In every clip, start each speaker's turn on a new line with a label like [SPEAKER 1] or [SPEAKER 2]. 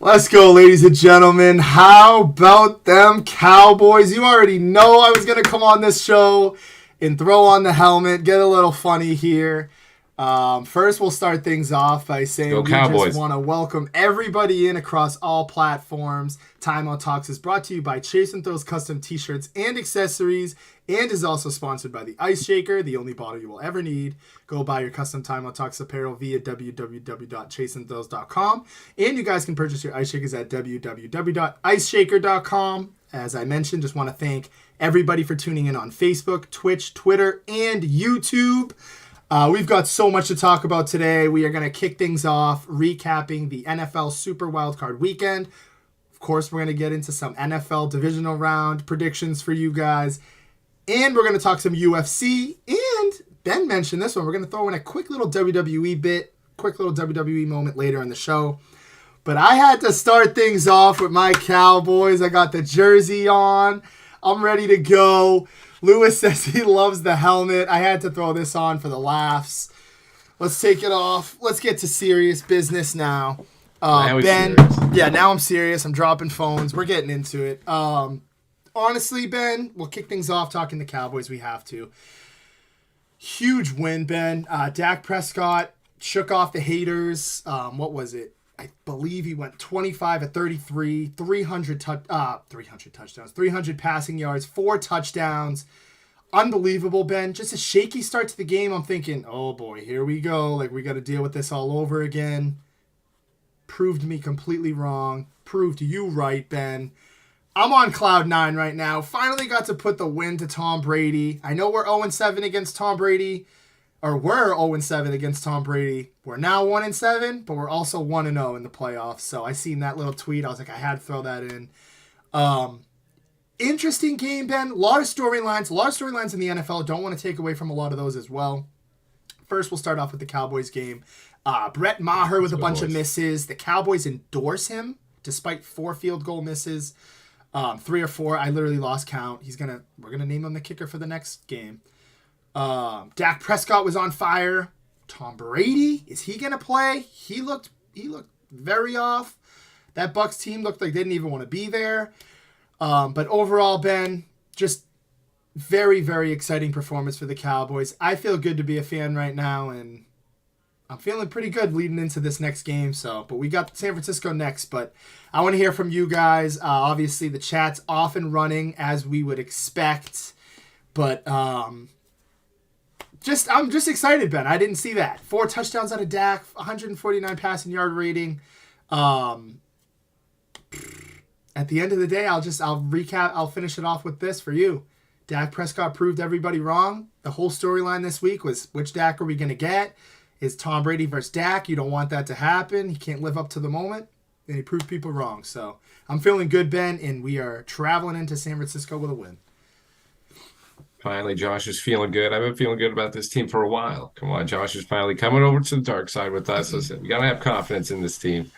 [SPEAKER 1] Let's go, ladies and gentlemen. How about them Cowboys? You already know I was going to come on this show and throw on the helmet, get a little funny here. First, we'll start things off by saying we just want to welcome everybody in across all platforms. Time Out Talks is brought to you by Chase and Throws Custom T-shirts and accessories, and is also sponsored by the Ice Shaker, the only bottle you will ever need. Go buy your custom Time Out Talks apparel via www.chaseandthrows.com, and you guys can purchase your Ice Shakers at www.iceshaker.com. As I mentioned, just want to thank everybody for tuning in on Facebook, Twitch, Twitter, and YouTube. We've got so much to talk about today. We are going to kick things off recapping the NFL Super Wildcard Weekend. Of course, we're going to get into some NFL Divisional Round predictions for you guys. And we're going to talk some UFC. And Ben mentioned this one. We're going to throw in a quick little WWE bit, quick little WWE moment later in the show. But I had to start things off with my Cowboys. I got the jersey on. I'm ready to go. Lewis says he loves the helmet. I had to throw this on for the laughs. Let's take it off. Let's get to serious business now. Ben, yeah, now I'm serious. I'm dropping phones. We're getting into it. Honestly, Ben, we'll kick things off talking the Cowboys. We have to. Huge win, Ben. Dak Prescott shook off the haters. What was it? I believe he went 25 of 33, 300 touchdowns, 300 passing yards, 4 touchdowns. Unbelievable, Ben. Just a shaky start to the game. I'm thinking, oh boy, here we go. Like, we got to deal with this all over again. Proved me completely wrong. Proved you right, Ben. I'm on cloud 9 right now. Finally got to put the win to Tom Brady. I know we're 0-7 against Tom Brady. Or we're 0-7 against Tom Brady. We're now 1-7, but we're also 1-0 in the playoffs. So I seen that little tweet. I was like, I had to throw that in. Interesting game, Ben. A lot of storylines in the NFL. Don't want to take away from a lot of those as well. First, we'll start off with the Cowboys game. Brett Maher with a bunch of misses. The Cowboys endorse him despite 4 field goal misses. 3 or 4. I literally lost count. We're gonna name him the kicker for the next game. Dak Prescott was on fire. Tom Brady, is he going to play? He looked very off. That Bucs team looked like they didn't even want to be there. But overall, Ben, just very, very exciting performance for the Cowboys. I feel good to be a fan right now, and I'm feeling pretty good leading into this next game. But we got San Francisco next, but I want to hear from you guys. Obviously, the chat's off and running as we would expect, but I'm just excited, Ben. I didn't see that. 4 touchdowns out of Dak, 149 passing yard rating. At the end of the day, I'll recap. I'll finish it off with this for you. Dak Prescott proved everybody wrong. The whole storyline this week was, which Dak are we going to get? Is Tom Brady versus Dak? You don't want that to happen. He can't live up to the moment. And he proved people wrong. So I'm feeling good, Ben, and we are traveling into San Francisco with a win.
[SPEAKER 2] Finally, Josh is feeling good. I've been feeling good about this team for a while. Come on, Josh is finally coming over to the dark side with us. Listen, we got to have confidence in this team.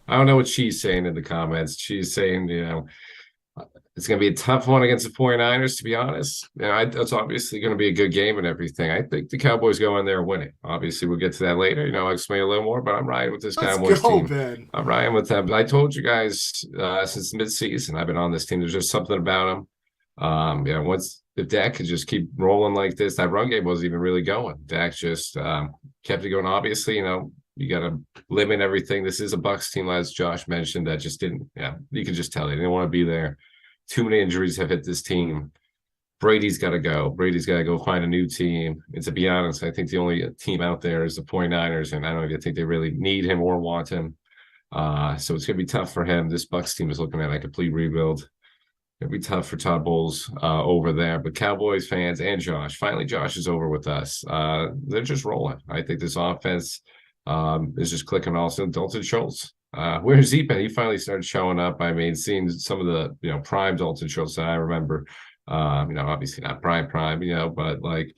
[SPEAKER 2] I don't know what she's saying in the comments. She's saying, it's going to be a tough one against the 49ers, to be honest. It's obviously going to be a good game and everything. I think the Cowboys go in there winning. Obviously, we'll get to that later. I'll explain a little more, but I'm riding with this Cowboys team. Ben. I'm riding with them. But I told you guys since midseason, I've been on this team. There's just something about them. If Dak could just keep rolling like this, that run game wasn't even really going. Dak just kept it going. Obviously, you got to limit everything. This is a Bucs team, as Josh mentioned, that just didn't. Yeah, you can just tell they didn't want to be there. Too many injuries have hit this team. Brady's got to go. Brady's got to go find a new team. And to be honest, I think the only team out there is the 49ers, and I don't even think they really need him or want him. So it's going to be tough for him. This Bucs team is looking at a complete rebuild. It'll be tough for Todd Bowles over there. But Cowboys fans and Josh, finally Josh is over with us. They're just rolling. I think this offense is just clicking also. Dalton Schultz. Where's he been? He finally started showing up. I mean, seeing some of the, prime Dalton Schultz that I remember, obviously not prime, but like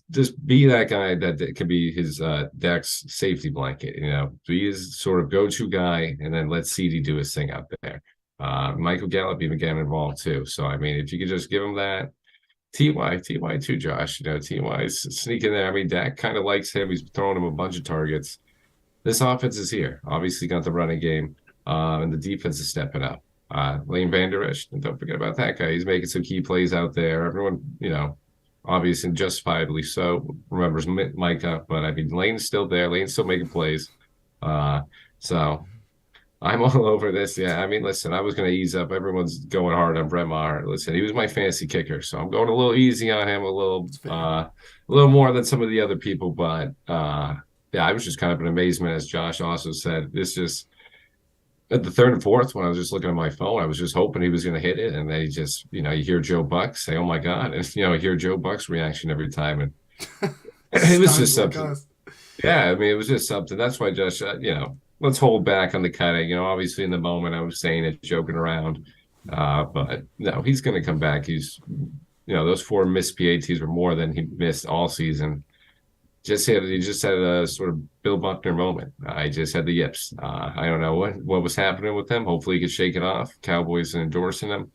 [SPEAKER 2] just be that guy that can be his Dak's safety blanket, be his sort of go-to guy, and then let CD do his thing out there. Michael Gallup even getting involved too. So, I mean, if you could just give him that, TY too, Josh, TY's sneaking there. I mean, Dak kind of likes him. He's throwing him a bunch of targets. This offense is here. Obviously got the running game. And the defense is stepping up. Lane Vander Esch, don't forget about that guy. He's making some key plays out there. Everyone, obviously and justifiably so, remembers Micah, but I mean, Lane's still there. Lane's still making plays. So I'm all over this. Yeah, I mean, listen, I was going to ease up. Everyone's going hard on Brett Maher. Listen, he was my fantasy kicker, so I'm going a little easy on him, a little more than some of the other people. But yeah, I was just kind of in amazement, as Josh also said. This just at the third and fourth, when I was just looking at my phone, I was just hoping he was going to hit it, and then he just, you hear Joe Buck say, "Oh my God," and you hear Joe Buck's reaction every time, and it was just
[SPEAKER 1] Like
[SPEAKER 2] something.
[SPEAKER 1] us.
[SPEAKER 2] Yeah, I mean, it was just something. That's why, Josh, let's hold back on the cutting. Obviously in the moment I was saying it, joking around. But no, he's going to come back. Those 4 missed PATs were more than he missed all season. He just had a sort of Bill Buckner moment. I just had the yips. I don't know what was happening with him. Hopefully he could shake it off. Cowboys endorsing him.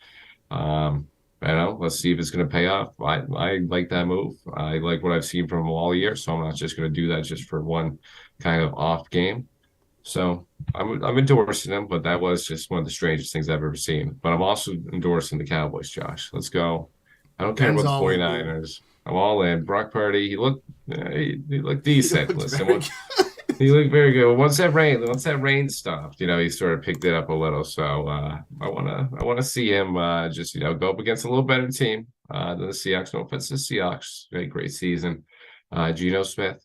[SPEAKER 2] I don't know. Let's see if it's going to pay off. I like that move. I like what I've seen from him all year, so I'm not just going to do that just for one kind of off game. So I'm endorsing him, but that was just one of the strangest things I've ever seen. But I'm also endorsing the Cowboys, Josh. Let's go. I don't care
[SPEAKER 1] Ben's
[SPEAKER 2] about the
[SPEAKER 1] all in, dude.
[SPEAKER 2] 49ers. I'm all in. Brock Purdy, he looked
[SPEAKER 1] He
[SPEAKER 2] decent.
[SPEAKER 1] looked
[SPEAKER 2] Listen,
[SPEAKER 1] very good.
[SPEAKER 2] he looked very good. Once that rain stopped, he sort of picked it up a little. So I wanna see him just go up against a little better team than the Seahawks. No offense to the Seahawks, great season. Geno Smith,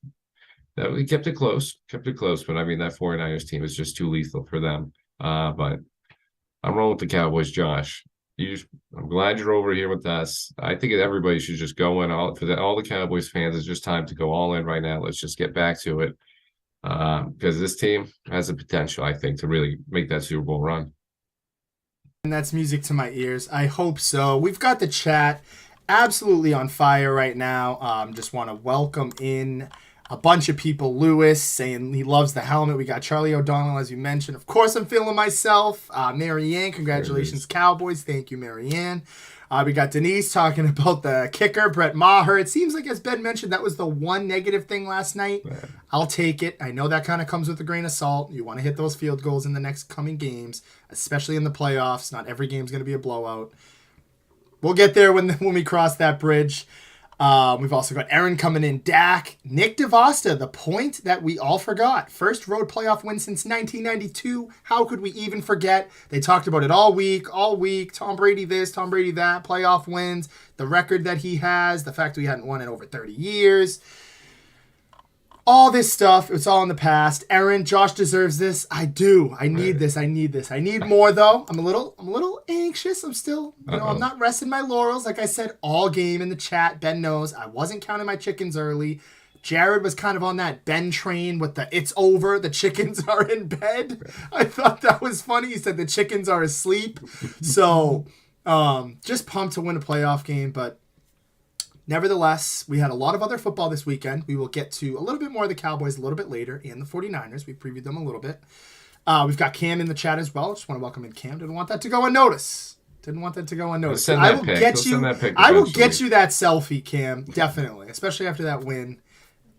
[SPEAKER 2] that we kept it close, but I mean that 49ers team is just too lethal for them. But I'm rolling with the Cowboys, Josh. I'm glad you're over here with us. I think everybody should just go in all the Cowboys fans. It's just time to go all in right now. Let's just get back to it because this team has the potential, I think, to really make that Super Bowl run.
[SPEAKER 1] And that's music to my ears. I hope so. We've got the chat absolutely on fire right now. Just want to welcome in a bunch of people. Lewis saying he loves the helmet. We got Charlie O'Donnell, as you mentioned. Of course, I'm feeling myself. Marianne, congratulations, Cowboys. Thank you, Marianne. We got Denise talking about the kicker, Brett Maher. It seems like, as Ben mentioned, that was the one negative thing last night.
[SPEAKER 2] Yeah.
[SPEAKER 1] I'll take it. I know that kind of comes with a grain of salt. You want to hit those field goals in the next coming games, especially in the playoffs. Not every game's going to be a blowout. We'll get there when we cross that bridge. We've also got Aaron coming in. Dak. Nick DeVosta, the point that we all forgot. First road playoff win since 1992. How could we even forget? They talked about it all week. Tom Brady this, Tom Brady that. Playoff wins. The record that he has. The fact that he hadn't won in over 30 years. All this stuff, it's all in the past. Aaron, Josh deserves this. I do. I need this. I need more though. I'm a little anxious. I'm still, I'm not resting my laurels. Like I said, all game in the chat. Ben knows I wasn't counting my chickens early. Jared was kind of on that Ben train with the "it's over, the chickens are in bed." I thought that was funny. He said the chickens are asleep. So, just pumped to win a playoff game, but nevertheless, we had a lot of other football this weekend. We will get to a little bit more of the Cowboys a little bit later and the 49ers. We previewed them a little bit. We've got Cam in the chat as well. Just want to welcome in Cam. Didn't want that to go unnoticed. I will get you that selfie, Cam. Definitely. Especially after that win.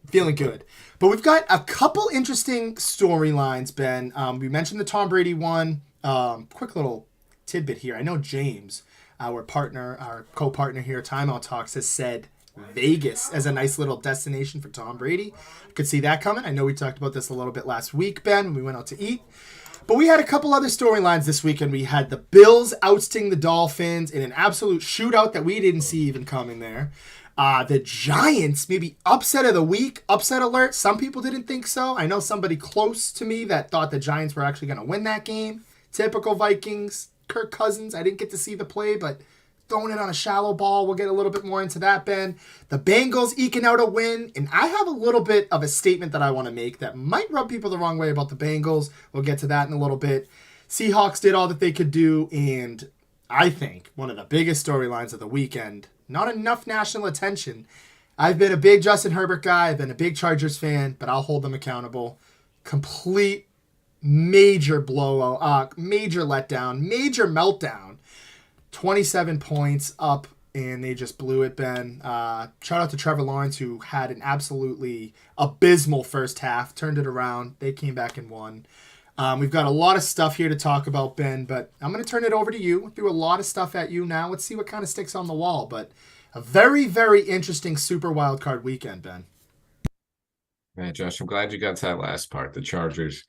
[SPEAKER 1] Feeling good. But we've got a couple interesting storylines, Ben. We mentioned the Tom Brady one. Quick little tidbit here. I know James, our co-partner here, Timeout Talks, has said Vegas as a nice little destination for Tom Brady. Could see that coming. I know we talked about this a little bit last week, Ben, when we went out to eat. But we had a couple other storylines this weekend. We had the Bills ousting the Dolphins in an absolute shootout that we didn't see even coming there. The Giants, maybe upset of the week, upset alert. Some people didn't think so. I know somebody close to me that thought the Giants were actually going to win that game. Typical Vikings. Kirk Cousins, I didn't get to see the play, but throwing it on a shallow ball. We'll get a little bit more into that, Ben. The Bengals eking out a win, and I have a little bit of a statement that I want to make that might rub people the wrong way about the Bengals. We'll get to that in a little bit. Seahawks did all that they could do, and I think one of the biggest storylines of the weekend, not enough national attention. I've been a big Justin Herbert guy. I've been a big Chargers fan, but I'll hold them accountable. Complete major blowout, major letdown, major meltdown. 27 points up, and they just blew it, Ben. Shout out to Trevor Lawrence, who had an absolutely abysmal first half, turned it around. They came back and won. We've got a lot of stuff here to talk about, Ben, but I'm going to turn it over to you. Threw a lot of stuff at you now. Let's see what kind of sticks on the wall. But a very, very interesting Super Wildcard weekend, Ben.
[SPEAKER 2] Man, Josh, I'm glad you got to that last part, the Chargers.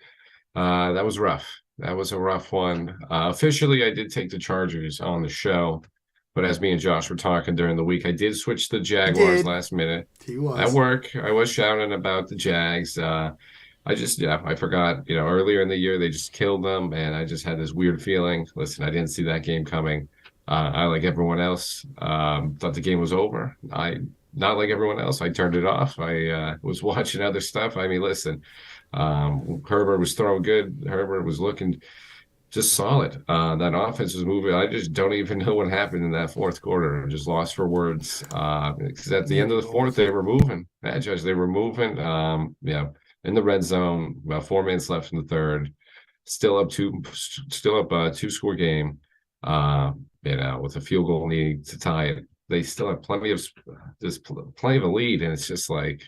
[SPEAKER 2] That was rough. That was a rough one. Officially, I did take the Chargers on the show, but as me and Josh were talking during the week, I did switch the
[SPEAKER 1] He
[SPEAKER 2] Jaguars
[SPEAKER 1] did.
[SPEAKER 2] last minute.
[SPEAKER 1] He
[SPEAKER 2] At
[SPEAKER 1] was.
[SPEAKER 2] work, I was shouting about the Jags. I forgot, earlier in the year they just killed them, and I just had this weird feeling. Listen, I didn't see that game coming. I, like everyone else, thought the game was over. Not like everyone else, I turned it off. I was watching other stuff. I mean, listen, Herbert was throwing good. Herbert was looking just solid. That offense was moving. I just don't even know what happened in that fourth quarter. I'm just lost for words. Because at the
[SPEAKER 1] Me
[SPEAKER 2] end of the fourth,
[SPEAKER 1] both.
[SPEAKER 2] they were moving. Yeah, Judge, they were moving. In the red zone, about 4 minutes left in the third. Still up a two-score game. With a field goal needing to tie it. They still have plenty of a lead, and it's just like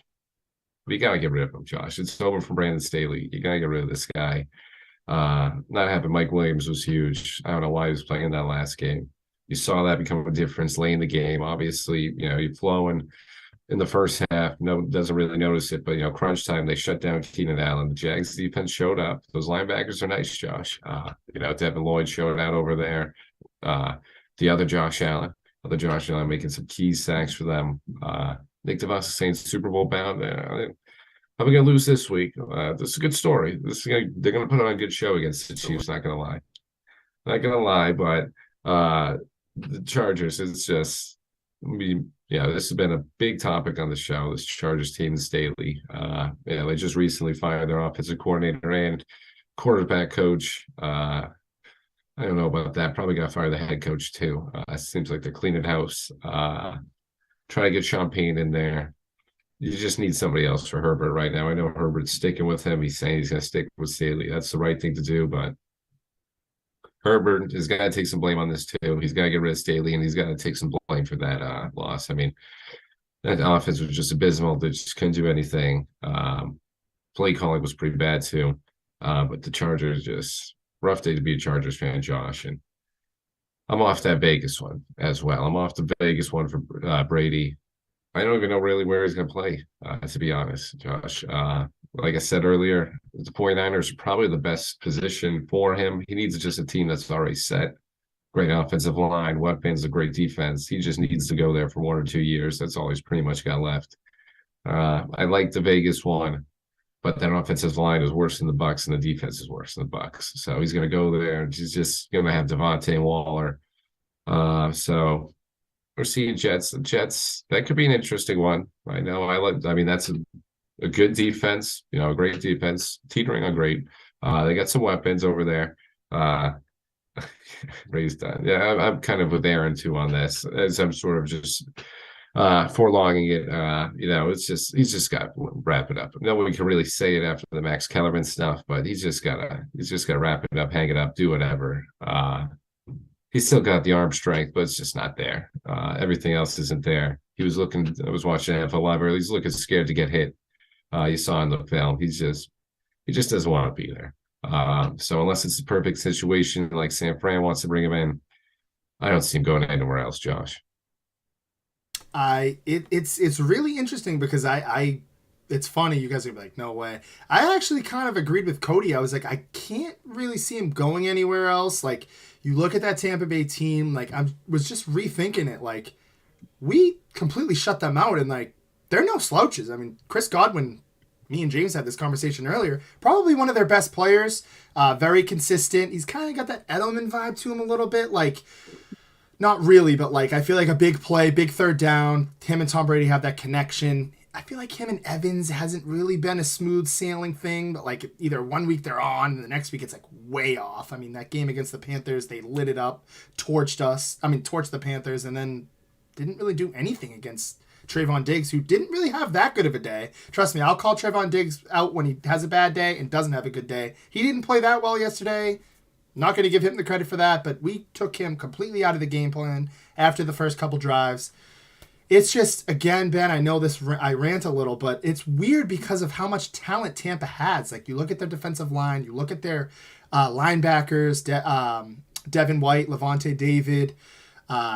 [SPEAKER 2] we got to get rid of him, Josh. It's over for Brandon Staley. You got to get rid of this guy. Not having Mike Williams was huge. I don't know why he was playing in that last game. You saw that become a difference late in the game. Obviously, you're flowing in the first half. No, doesn't really notice it, but crunch time, they shut down Keenan Allen. The Jags defense showed up. Those linebackers are nice, Josh. Devin Lloyd showed out over there. The other Josh Allen, making some key sacks for them. Nick DeVos is saying Super Bowl bound. How are we going to lose this week? This is a good story. They're going to put on a good show against the Chiefs. Not going to lie. Not going to lie, but the Chargers, it's just, this has been a big topic on the show, this Chargers team, Staley. They just recently fired their offensive coordinator and quarterback coach. I don't know about that. Probably got to fire the head coach, too. It seems like they're cleaning house. Try to get Sean Payne in there. You just need somebody else for Herbert right now. I know Herbert's sticking with him. He's saying he's going to stick with Staley. That's the right thing to do, but Herbert has got to take some blame on this too. He's got to get rid of Staley, and he's got to take some blame for that loss. I mean, that offense was just abysmal. They just couldn't do anything. Play calling was pretty bad too. But the Chargers, just rough day to be a Chargers fan, Josh. And I'm off that Vegas one as well. I'm off the Vegas one for Brady. I don't even know really where he's going to play, to be honest, Josh. Like I said earlier, the 49ers are probably the best position for him. He needs just a team that's already set. Great offensive line, weapons, a great defense. He just needs to go there for 1 or 2 years. That's all he's pretty much got left. I like the Vegas one, but that offensive line is worse than the Bucs, and the defense is worse than the Bucs. So he's going to go there, and he's just going to have Devontae and Waller. So we're seeing Jets. The Jets, that could be an interesting one. I know. That's a good defense, a great defense, teetering on great. They got some weapons over there. Raised on. Yeah, I'm kind of with Aaron too on this, as I'm sort of just forlonging it. It's just he's just got to wrap it up. Nobody can really say it after the Max Kellerman stuff, but he's just gotta wrap it up, hang it up, do whatever. He's still got the arm strength, but it's just not there. Everything else isn't there. I was watching NFL Live earlier. He's looking scared to get hit. You saw in the film. He just doesn't want to be there. So unless it's the perfect situation, like San Fran wants to bring him in, I don't see him going anywhere else, Josh.
[SPEAKER 1] It's really interesting because it's funny. You guys are gonna be like, no way. I actually kind of agreed with Cody. I was like, I can't really see him going anywhere else. Like, you look at that Tampa Bay team, like I was just rethinking it. Like, we completely shut them out, and like they're no slouches. I mean, Chris Godwin, me and James had this conversation earlier, probably one of their best players, very consistent. He's kind of got that Edelman vibe to him a little bit, like not really, but like I feel like a big play, big third down, him and Tom Brady have that connection. I feel like him and Evans hasn't really been a smooth sailing thing, but like either one week they're on and the next week it's like way off. I mean, that game against the Panthers, they lit it up, torched the Panthers, and then didn't really do anything against Trayvon Diggs, who didn't really have that good of a day. Trust me, I'll call Trayvon Diggs out when he has a bad day and doesn't have a good day. He didn't play that well yesterday. Not going to give him the credit for that, but we took him completely out of the game plan after the first couple drives. It's just, again, Ben, I know this, I rant a little, but it's weird because of how much talent Tampa has. Like, you look at their defensive line, you look at their linebackers, Devin White, Levante David,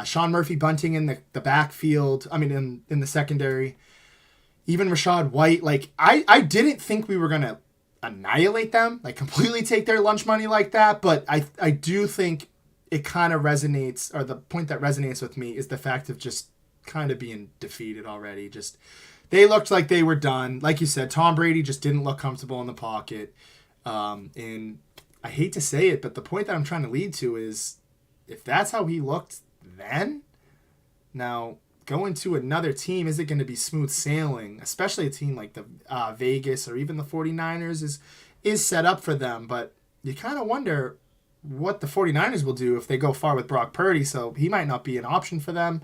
[SPEAKER 1] Sean Murphy Bunting in the backfield, I mean, in the secondary, even Rashad White. Like, I didn't think we were going to annihilate them, like completely take their lunch money like that, but I do think it kind of resonates, or the point that resonates with me is the fact of just kind of being defeated already. Just they looked like they were done. Like you said, Tom Brady just didn't look comfortable in the pocket. And I hate to say it, but the point that I'm trying to lead to is if that's how he looked then, now going to another team, is it going to be smooth sailing? Especially a team like the Vegas or even the 49ers is set up for them. But you kind of wonder what the 49ers will do if they go far with Brock Purdy. So he might not be an option for them.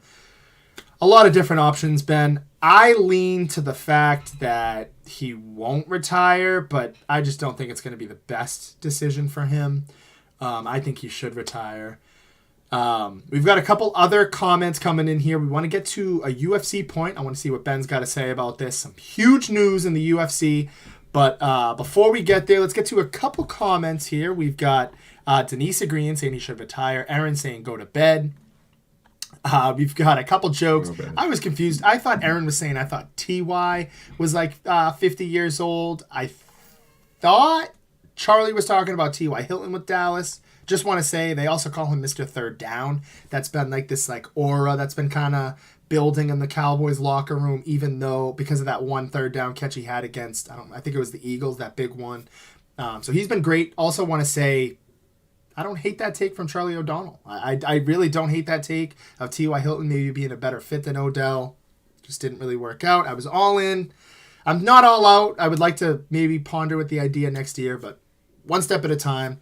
[SPEAKER 1] A lot of different options, Ben. I lean to the fact that he won't retire, but I just don't think it's going to be the best decision for him. I think he should retire. We've got a couple other comments coming in here. We want to get to a UFC point. I want to see what Ben's got to say about this. Some huge news in the UFC. But before we get there, let's get to a couple comments here. We've got Denise agreeing, saying he should retire. Aaron saying go to bed. We've got a couple jokes. I was confused. I thought Aaron was saying I thought T.Y. was like 50 years old. I thought Charlie was talking about T.Y. Hilton with Dallas. Just want to say they also call him Mr. Third Down. That's been like this like aura that's been kind of building in the Cowboys locker room, even though because of that one third down catch he had against, I think it was the Eagles, that big one. So he's been great. Also want to say I don't hate that take from Charlie O'Donnell. I really don't hate that take of T.Y. Hilton maybe being a better fit than Odell. Just didn't really work out. I was all in. I'm not all out. I would like to maybe ponder with the idea next year, but one step at a time.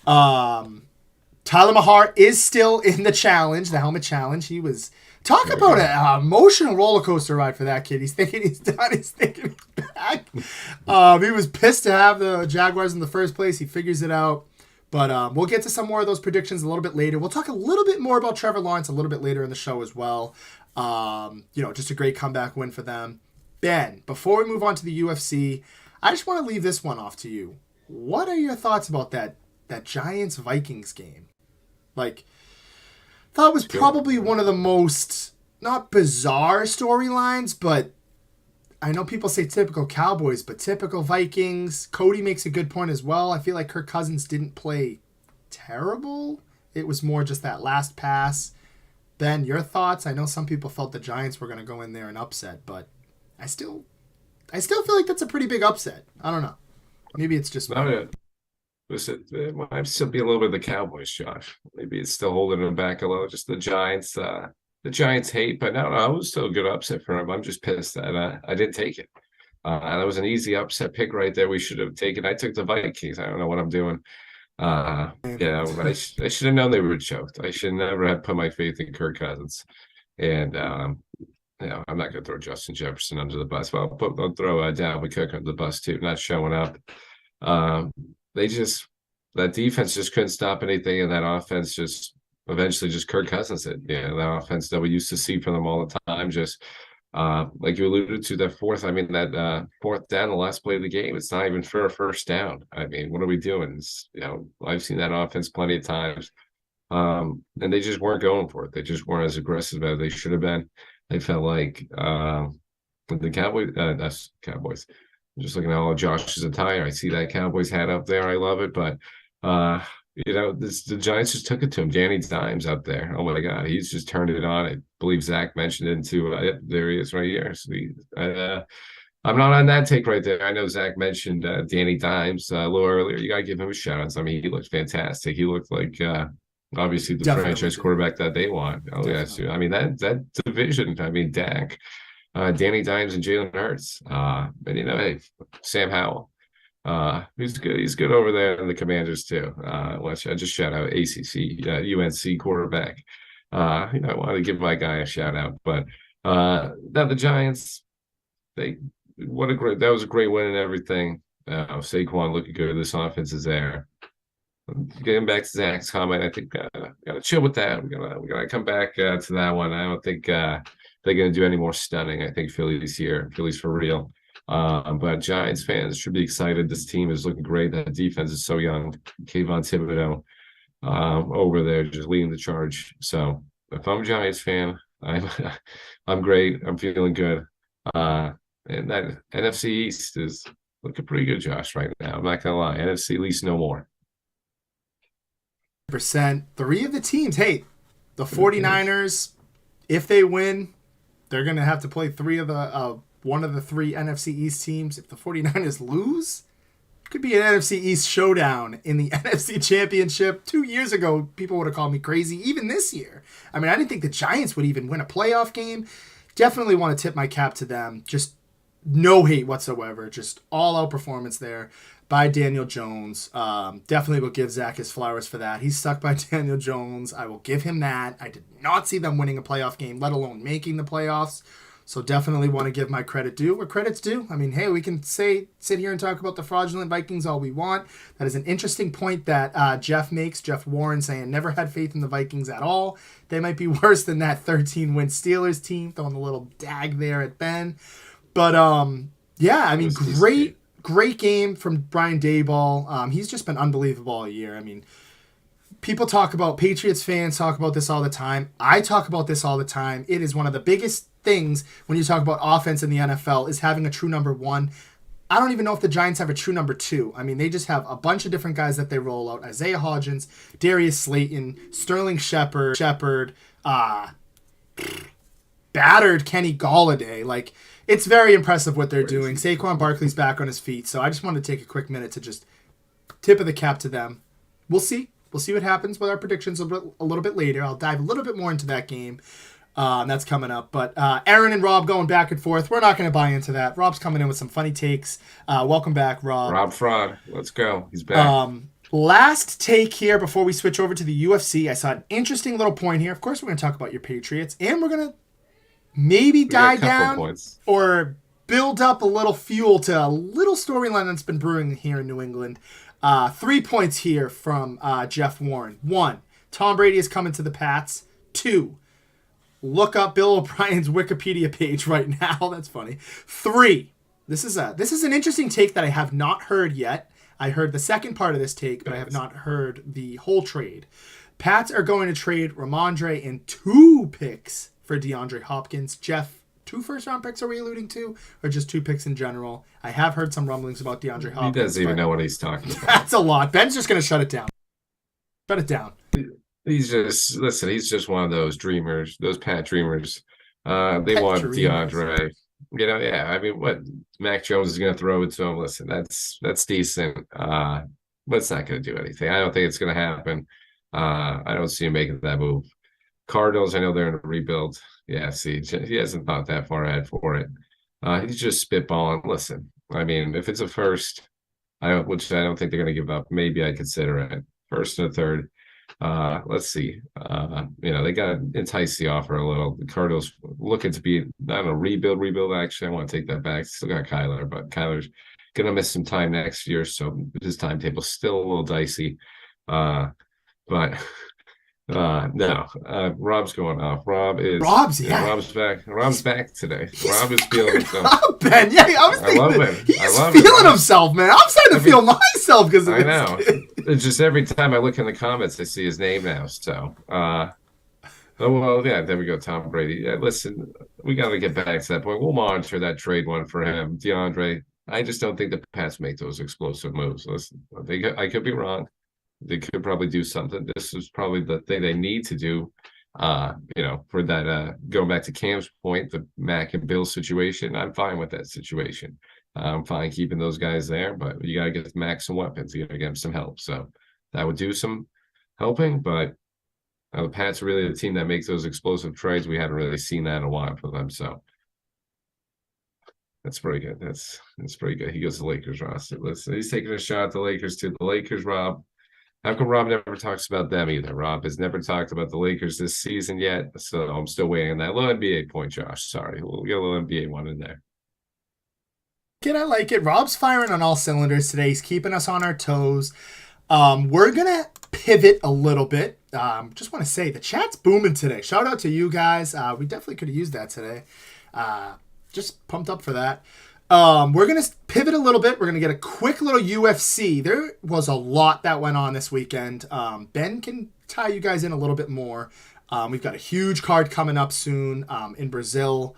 [SPEAKER 1] Tyler Mahar is still in the challenge, the helmet challenge. He was talk about an emotional roller coaster ride for that kid. He's thinking he's done. He's thinking he's back. He was pissed to have the Jaguars in the first place. He figures it out. But we'll get to some more of those predictions a little bit later. We'll talk a little bit more about Trevor Lawrence a little bit later in the show as well. Just a great comeback win for them. Ben, before we move on to the UFC, I just want to leave this one off to you. What are your thoughts about that Giants-Vikings game? Like, thought it was probably one of the most, not bizarre storylines, but I know people say typical Cowboys, but typical Vikings. Cody makes a good point as well. I feel like Kirk Cousins didn't play terrible. It was more just that last pass. Ben, your thoughts? I know some people felt the Giants were going to go in there and upset, but I still feel like that's a pretty big upset. I don't know. Maybe it's just me.
[SPEAKER 2] Listen, it might still be a little bit of the Cowboys, Josh. Maybe it's still holding them back a little. Just the Giants. The Giants hate, but no, it was still a good upset for them. I'm just pissed that I didn't take it. That was an easy upset pick right there. We should have taken. I took the Vikings. I don't know what I'm doing. I should have known they were choked. I should never have put my faith in Kirk Cousins. And I'm not going to throw Justin Jefferson under the bus. Well, I'll throw Dalvin Cook under the bus too. Not showing up. That defense just couldn't stop anything, and that offense just eventually just Kirk Cousins it. Yeah, that offense that we used to see from them all the time. Just like you alluded to, that fourth down, the last play of the game, it's not even for a first down. I mean, what are we doing? I've seen that offense plenty of times. And they just weren't going for it. They just weren't as aggressive as they should have been. They felt like the Cowboys. I'm just looking at all Josh's attire. I see that Cowboys hat up there. I love it, but the Giants just took it to him. Danny Dimes up there. Oh my God, he's just turned it on. I believe Zach mentioned it too. There he is right here. So I'm not on that take right there. I know Zach mentioned Danny Dimes a little earlier. You gotta give him a shout out. I mean, he looked fantastic. He looked like obviously the franchise quarterback that they want. Oh yes, I mean that division. I mean Dak, Danny Dimes, and Jalen Hurts. And hey, Sam Howell. He's good. He's good over there in the Commanders too. I just shout out ACC, UNC quarterback. I want to give my guy a shout out. But now the Giants, that was a great win and everything. Saquon looking good. This offense is there. Getting back to Zach's comment, I think we gotta chill with that. We gotta come back to that one. I don't think they're going to do any more stunning. I think Philly's here. Philly's for real. But Giants fans should be excited. This team is looking great. That defense is so young. Kayvon Thibodeau over there just leading the charge. So if I'm a Giants fan, I'm great. I'm feeling good. And that NFC East is looking pretty good, Josh, right now. I'm not gonna lie. NFC East no more.
[SPEAKER 1] Percent. Three of the teams. Hey, the 49ers, if they win, they're going to have to play one of the three NFC East teams. If the 49ers lose, it could be an NFC East showdown in the NFC Championship. 2 years ago, people would have called me crazy. Even this year. I mean, I didn't think the Giants would even win a playoff game. Definitely want to tip my cap to them. Just no hate whatsoever. Just all-out performance there by Daniel Jones. Definitely will give Zach his flowers for that. He's stuck by Daniel Jones. I will give him that. I did not see them winning a playoff game, let alone making the playoffs. So definitely want to give my credit due where credit's due. I mean, hey, we can sit here and talk about the fraudulent Vikings all we want. That is an interesting point that Jeff makes. Jeff Warren saying never had faith in the Vikings at all. They might be worse than that 13-win Steelers team. Throwing a little dag there at Ben. But yeah, I mean, great game from Brian Daboll. He's just been unbelievable all year. I mean, Patriots fans talk about this all the time. I talk about this all the time. It is one of the biggest things when you talk about offense in the NFL is having a true number one. I don't even know if the Giants have a true number two. I mean, they just have a bunch of different guys that they roll out. Isaiah Hodgins, Darius Slayton, Sterling Shepard, battered Kenny Golladay. Like, it's very impressive what they're doing. Saquon Barkley's back on his feet, so I just wanted to take a quick minute to just tip of the cap to them. We'll see. We'll see what happens with our predictions a little bit later. I'll dive a little bit more into that game. That's coming up. But Aaron and Rob going back and forth. We're not going to buy into that. Rob's coming in with some funny takes. Welcome back, Rob.
[SPEAKER 2] Rob Fraud. Let's go. He's back.
[SPEAKER 1] Last take here before we switch over to the UFC. I saw an interesting little point here. Of course, we're going to talk about your Patriots, and we're going to maybe die down or build up a little fuel to a little storyline that's been brewing here in New England. 3 points here from Jeff Warren. 1, Tom Brady is coming to the Pats. 2, look up Bill O'Brien's Wikipedia page right now. That's funny. 3, this is an interesting take that I have not heard yet. I heard the second part of this take, but I have not heard the whole trade. Pats are going to trade Ramondre and 2 picks for DeAndre Hopkins. Jeff, 2 first-round picks are we alluding to, or just 2 picks in general? I have heard some rumblings about DeAndre Hopkins.
[SPEAKER 2] He doesn't even know what he's talking about.
[SPEAKER 1] That's a lot. Ben's just going to shut it down. Shut it down.
[SPEAKER 2] He's just one of those dreamers, those Pat dreamers. They want DeAndre. You know, yeah. I mean, what Mac Jones is going to throw it to him? Listen, that's decent. But it's not going to do anything. I don't think it's going to happen. I don't see him making that move. Cardinals, I know they're in a rebuild. Yeah, see, he hasn't thought that far ahead for it. He's just spitballing. Listen, I mean, if it's a first, which I don't think they're going to give up, maybe I consider it. First and a third. Let's see. They got to entice the offer a little. The Cardinals looking to be, I don't know, rebuild. Actually, I want to take that back. Still got Kyler, but Kyler's going to miss some time next year, so his timetable's still a little dicey. But no, Rob's going off. Rob's back. Rob's back today. Rob is feeling himself.
[SPEAKER 1] Ben, yeah, I was thinking he's feeling himself, man. I'm starting to feel myself because of
[SPEAKER 2] this. I know. It's just every time I look in the comments, I see his name now. So, oh well, yeah. There we go, Tom Brady. Yeah, listen, we got to get back to that point. We'll monitor that trade one for him, DeAndre. I just don't think the Pats make those explosive moves. Listen, I could be wrong. They could probably do something. This is probably the thing they need to do, for that, going back to Cam's point, the Mac and Bill situation. I'm fine with that situation. I'm fine keeping those guys there, but you got to get Mac some weapons. You got to get him some help. So that would do some helping, but the Pats are really the team that makes those explosive trades. We haven't really seen that in a while for them. So that's pretty good. That's pretty good. He goes to the Lakers roster. Listen, he's taking a shot at the Lakers too. The Lakers, Rob. How come Rob never talks about them either? Rob has never talked about the Lakers this season yet, so I'm still waiting on that little NBA point, Josh. Sorry, we'll get a little NBA one in there.
[SPEAKER 1] I like it. Rob's firing on all cylinders today. He's keeping us on our toes. We're going to pivot a little bit. Just want to say the chat's booming today. Shout out to you guys. We definitely could have used that today. Just pumped up for that. We're going to pivot a little bit. We're going to get a quick little UFC. There was a lot that went on this weekend. Ben can tie you guys in a little bit more. We've got a huge card coming up soon in Brazil.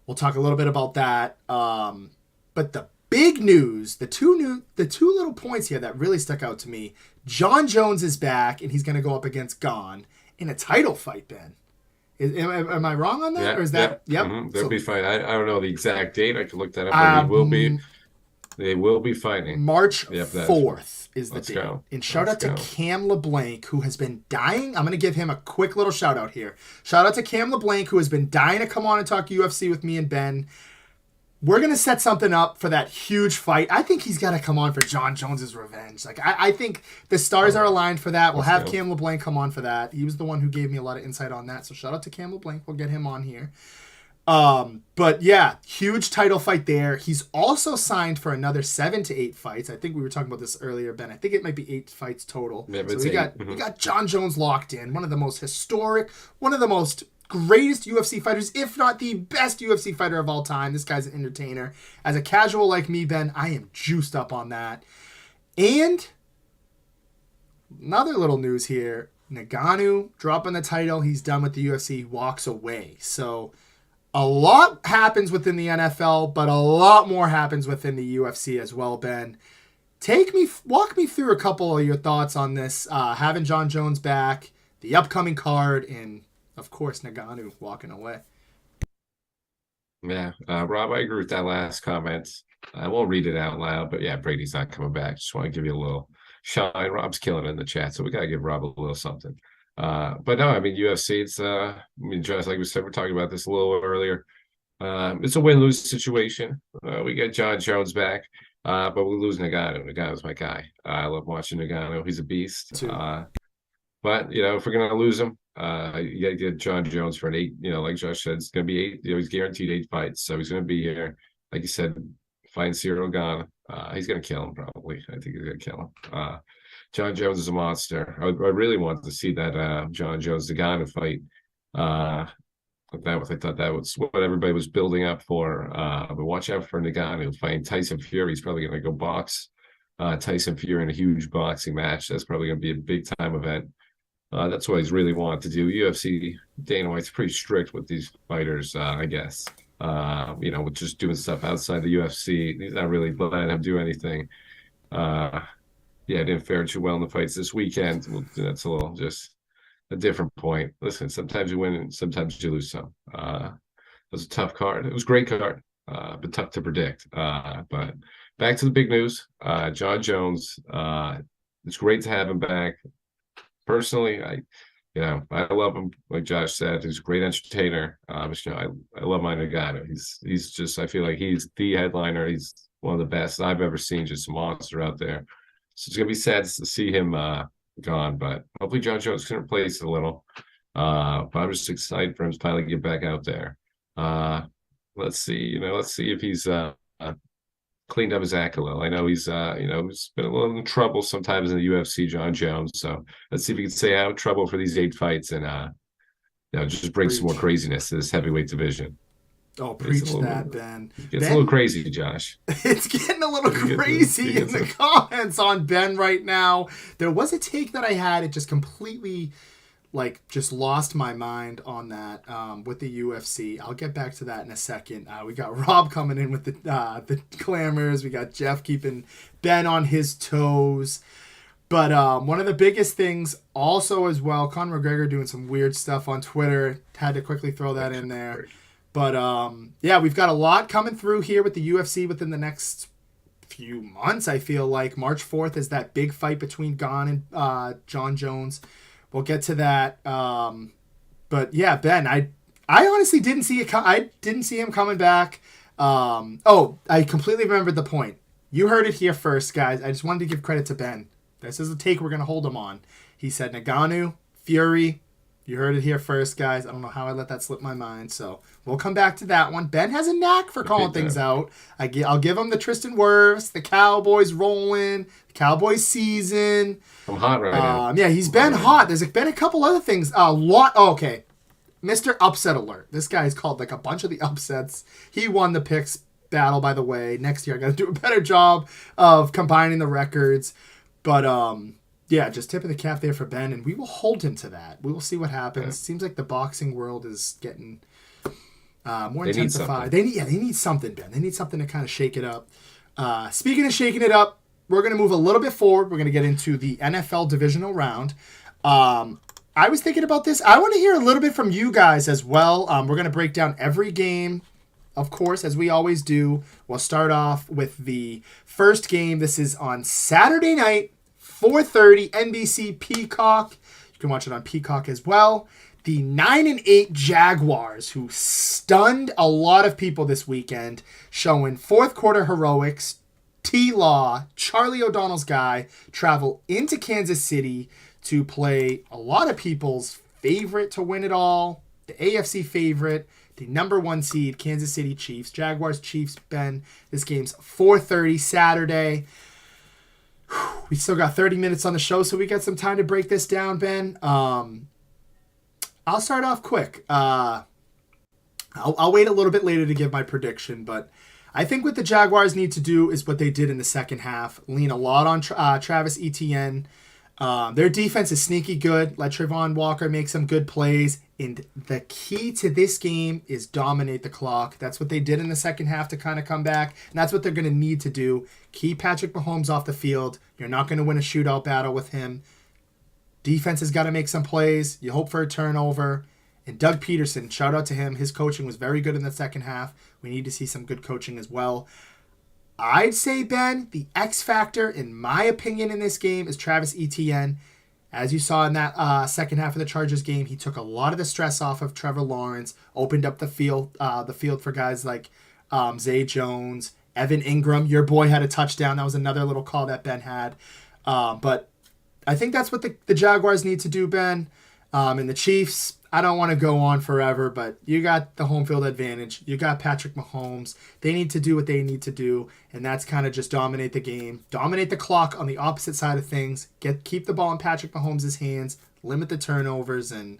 [SPEAKER 1] We'll talk a little bit about that. But the big news, the two little points here that really stuck out to me. John Jones is back, and he's going to go up against Gane in a title fight, Ben. Am I wrong on that?
[SPEAKER 2] Yeah,
[SPEAKER 1] or is that...
[SPEAKER 2] Yep.
[SPEAKER 1] Yep.
[SPEAKER 2] Mm-hmm. They'll be fighting. I don't know the exact date. I could look that up. But they will be fighting.
[SPEAKER 1] March 4th is the date.
[SPEAKER 2] Go.
[SPEAKER 1] And shout out to Cam LeBlanc, who has been dying. I'm going to give him a quick little shout out here. Shout out to Cam LeBlanc, who has been dying to come on and talk UFC with me and Ben. We're going to set something up for that huge fight. I think he's got to come on for John Jones's revenge. Like I think the stars are aligned for that. We'll have Cam LeBlanc come on for that. He was the one who gave me a lot of insight on that. So shout out to Cam LeBlanc. We'll get him on here. But yeah, huge title fight there. He's also signed for another 7 to 8 fights. I think we were talking about this earlier, Ben. I think it might be 8 fights total.
[SPEAKER 2] Yeah,
[SPEAKER 1] so we got John Jones locked in. One of the most historic, one of the most greatest UFC fighters, if not the best UFC fighter of all time. This guy's an entertainer. As a casual like me, Ben, I am juiced up on that. And another little news here. Ngannou dropping the title. He's done with the UFC. Walks away. So a lot happens within the NFL, but a lot more happens within the UFC as well, Ben. Walk me through a couple of your thoughts on this, having John Jones back, the upcoming card, and of course, Ngannou walking away.
[SPEAKER 2] Yeah, Rob, I agree with that last comment. I won't read it out loud, but yeah, Brady's not coming back. Just want to give you a little shine. Rob's killing it in the chat, so we got to give Rob a little something. But no, I mean, UFC, it's, just like we said, we're talking about this a little earlier. It's a win-lose situation. We get John Jones back, but we lose Ngannou. Ngannou's my guy. I love watching Ngannou. He's a beast. But, if we're going to lose him, you got to get John Jones for an 8, like Josh said, it's going to be 8, he's guaranteed 8 fights. So he's going to be here. Like you said, fighting Cyril Gane. He's going to kill him, probably. I think he's going to kill him. John Jones is a monster. I really wanted to see that John Jones Gane fight. I thought that was what everybody was building up for. But watch out for Ngannou fighting Tyson Fury. He's probably going to go box Tyson Fury in a huge boxing match. That's probably going to be a big-time event. That's what he's really wanted to do. UFC, Dana White's pretty strict with these fighters, I guess. With just doing stuff outside the UFC. He's not really letting him do anything. It didn't fare too well in the fights this weekend. Well, that's a little just a different point. Listen, sometimes you win and sometimes you lose some. It was a tough card. It was a great card, but tough to predict. But back to the big news. John Jones, it's great to have him back. Personally, I love him. Like Josh said, he's a great entertainer. I love my Ngannou. He's just, I feel like he's the headliner. He's one of the best I've ever seen. Just a monster out there. So it's gonna be sad to see him gone, but hopefully John Jones can replace it a little. But I'm just excited for him to finally get back out there. Let's see if he's cleaned up his act a little. I know he's he's been a little in trouble sometimes in the UFC, John Jones. So let's see if he can stay out of trouble for these 8 fights and just bring some more craziness to this heavyweight division.
[SPEAKER 1] Oh, preach that, Ben.
[SPEAKER 2] It's a little crazy, Josh.
[SPEAKER 1] It's getting a little crazy in the comments on Ben right now. There was a take that I had. It just completely, just lost my mind on that with the UFC. I'll get back to that in a second. We got Rob coming in with the clamors. We got Jeff keeping Ben on his toes. But one of the biggest things also as well, Conor McGregor doing some weird stuff on Twitter. Had to quickly throw that in there. But, we've got a lot coming through here with the UFC within the next few months, I feel like. March 4th is that big fight between Gane and John Jones. We'll get to that. But, yeah, Ben, I honestly didn't see it. I didn't see him coming back. I completely remembered the point. You heard it here first, guys. I just wanted to give credit to Ben. This is the take we're going to hold him on. He said Ngannou, Fury, You heard it here first, guys. I don't know how I let that slip my mind, so we'll come back to that one. Ben has a knack for calling things out. I'll give him the Tristan Wirfs, the Cowboys rolling, the Cowboys season.
[SPEAKER 2] I'm hot right now.
[SPEAKER 1] Yeah, he's been hot. There's been a couple other things. A lot. Oh, okay. Mr. Upset Alert. This guy's called like a bunch of the upsets. He won the picks battle, by the way. Next year, I got to do a better job of combining the records. But, yeah, just tipping the cap there for Ben, and we will hold him to that. We will see what happens. Yeah. Seems like the boxing world is getting more intensified. They need something, Ben. They need something to kind of shake it up. Speaking of shaking it up, we're going to move a little bit forward. We're going to get into the NFL divisional round. I was thinking about this. I want to hear a little bit from you guys as well. We're going to break down every game, of course, as we always do. We'll start off with the first game. This is on Saturday night, 4:30, NBC Peacock. You can watch it on Peacock as well. The 9-8 Jaguars, who stunned a lot of people this weekend, showing fourth quarter heroics. T-Law, Charlie O'Donnell's guy, travel into Kansas City to play a lot of people's favorite to win it all, the AFC favorite, the number 1 seed, Kansas City Chiefs. Jaguars, Chiefs, Ben. This game's 4:30 Saturday. We still got 30 minutes on the show, so we got some time to break this down, Ben. I'll start off quick. I'll wait a little bit later to give my prediction, but I think what the Jaguars need to do is what they did in the second half. Lean a lot on Travis Etienne. Their defense is sneaky good. Let Trayvon Walker make some good plays. And the key to this game is dominate the clock. That's what they did in the second half to kind of come back. And that's what they're going to need to do. Keep Patrick Mahomes off the field. You're not going to win a shootout battle with him. Defense has got to make some plays. You hope for a turnover. And Doug Peterson, shout out to him. His coaching was very good in the second half. We need to see some good coaching as well. I'd say, Ben, the X factor, in my opinion, in this game is Travis Etienne. As you saw in that second half of the Chargers game, he took a lot of the stress off of Trevor Lawrence, opened up the field for guys like Zay Jones, Evan Ingram. Your boy had a touchdown. That was another little call that Ben had. But I think that's what the Jaguars need to do, Ben. And the Chiefs, I don't want to go on forever, but you got the home field advantage. You got Patrick Mahomes. They need to do what they need to do, and that's kind of just dominate the game, dominate the clock on the opposite side of things, keep the ball in Patrick Mahomes' hands, limit the turnovers, and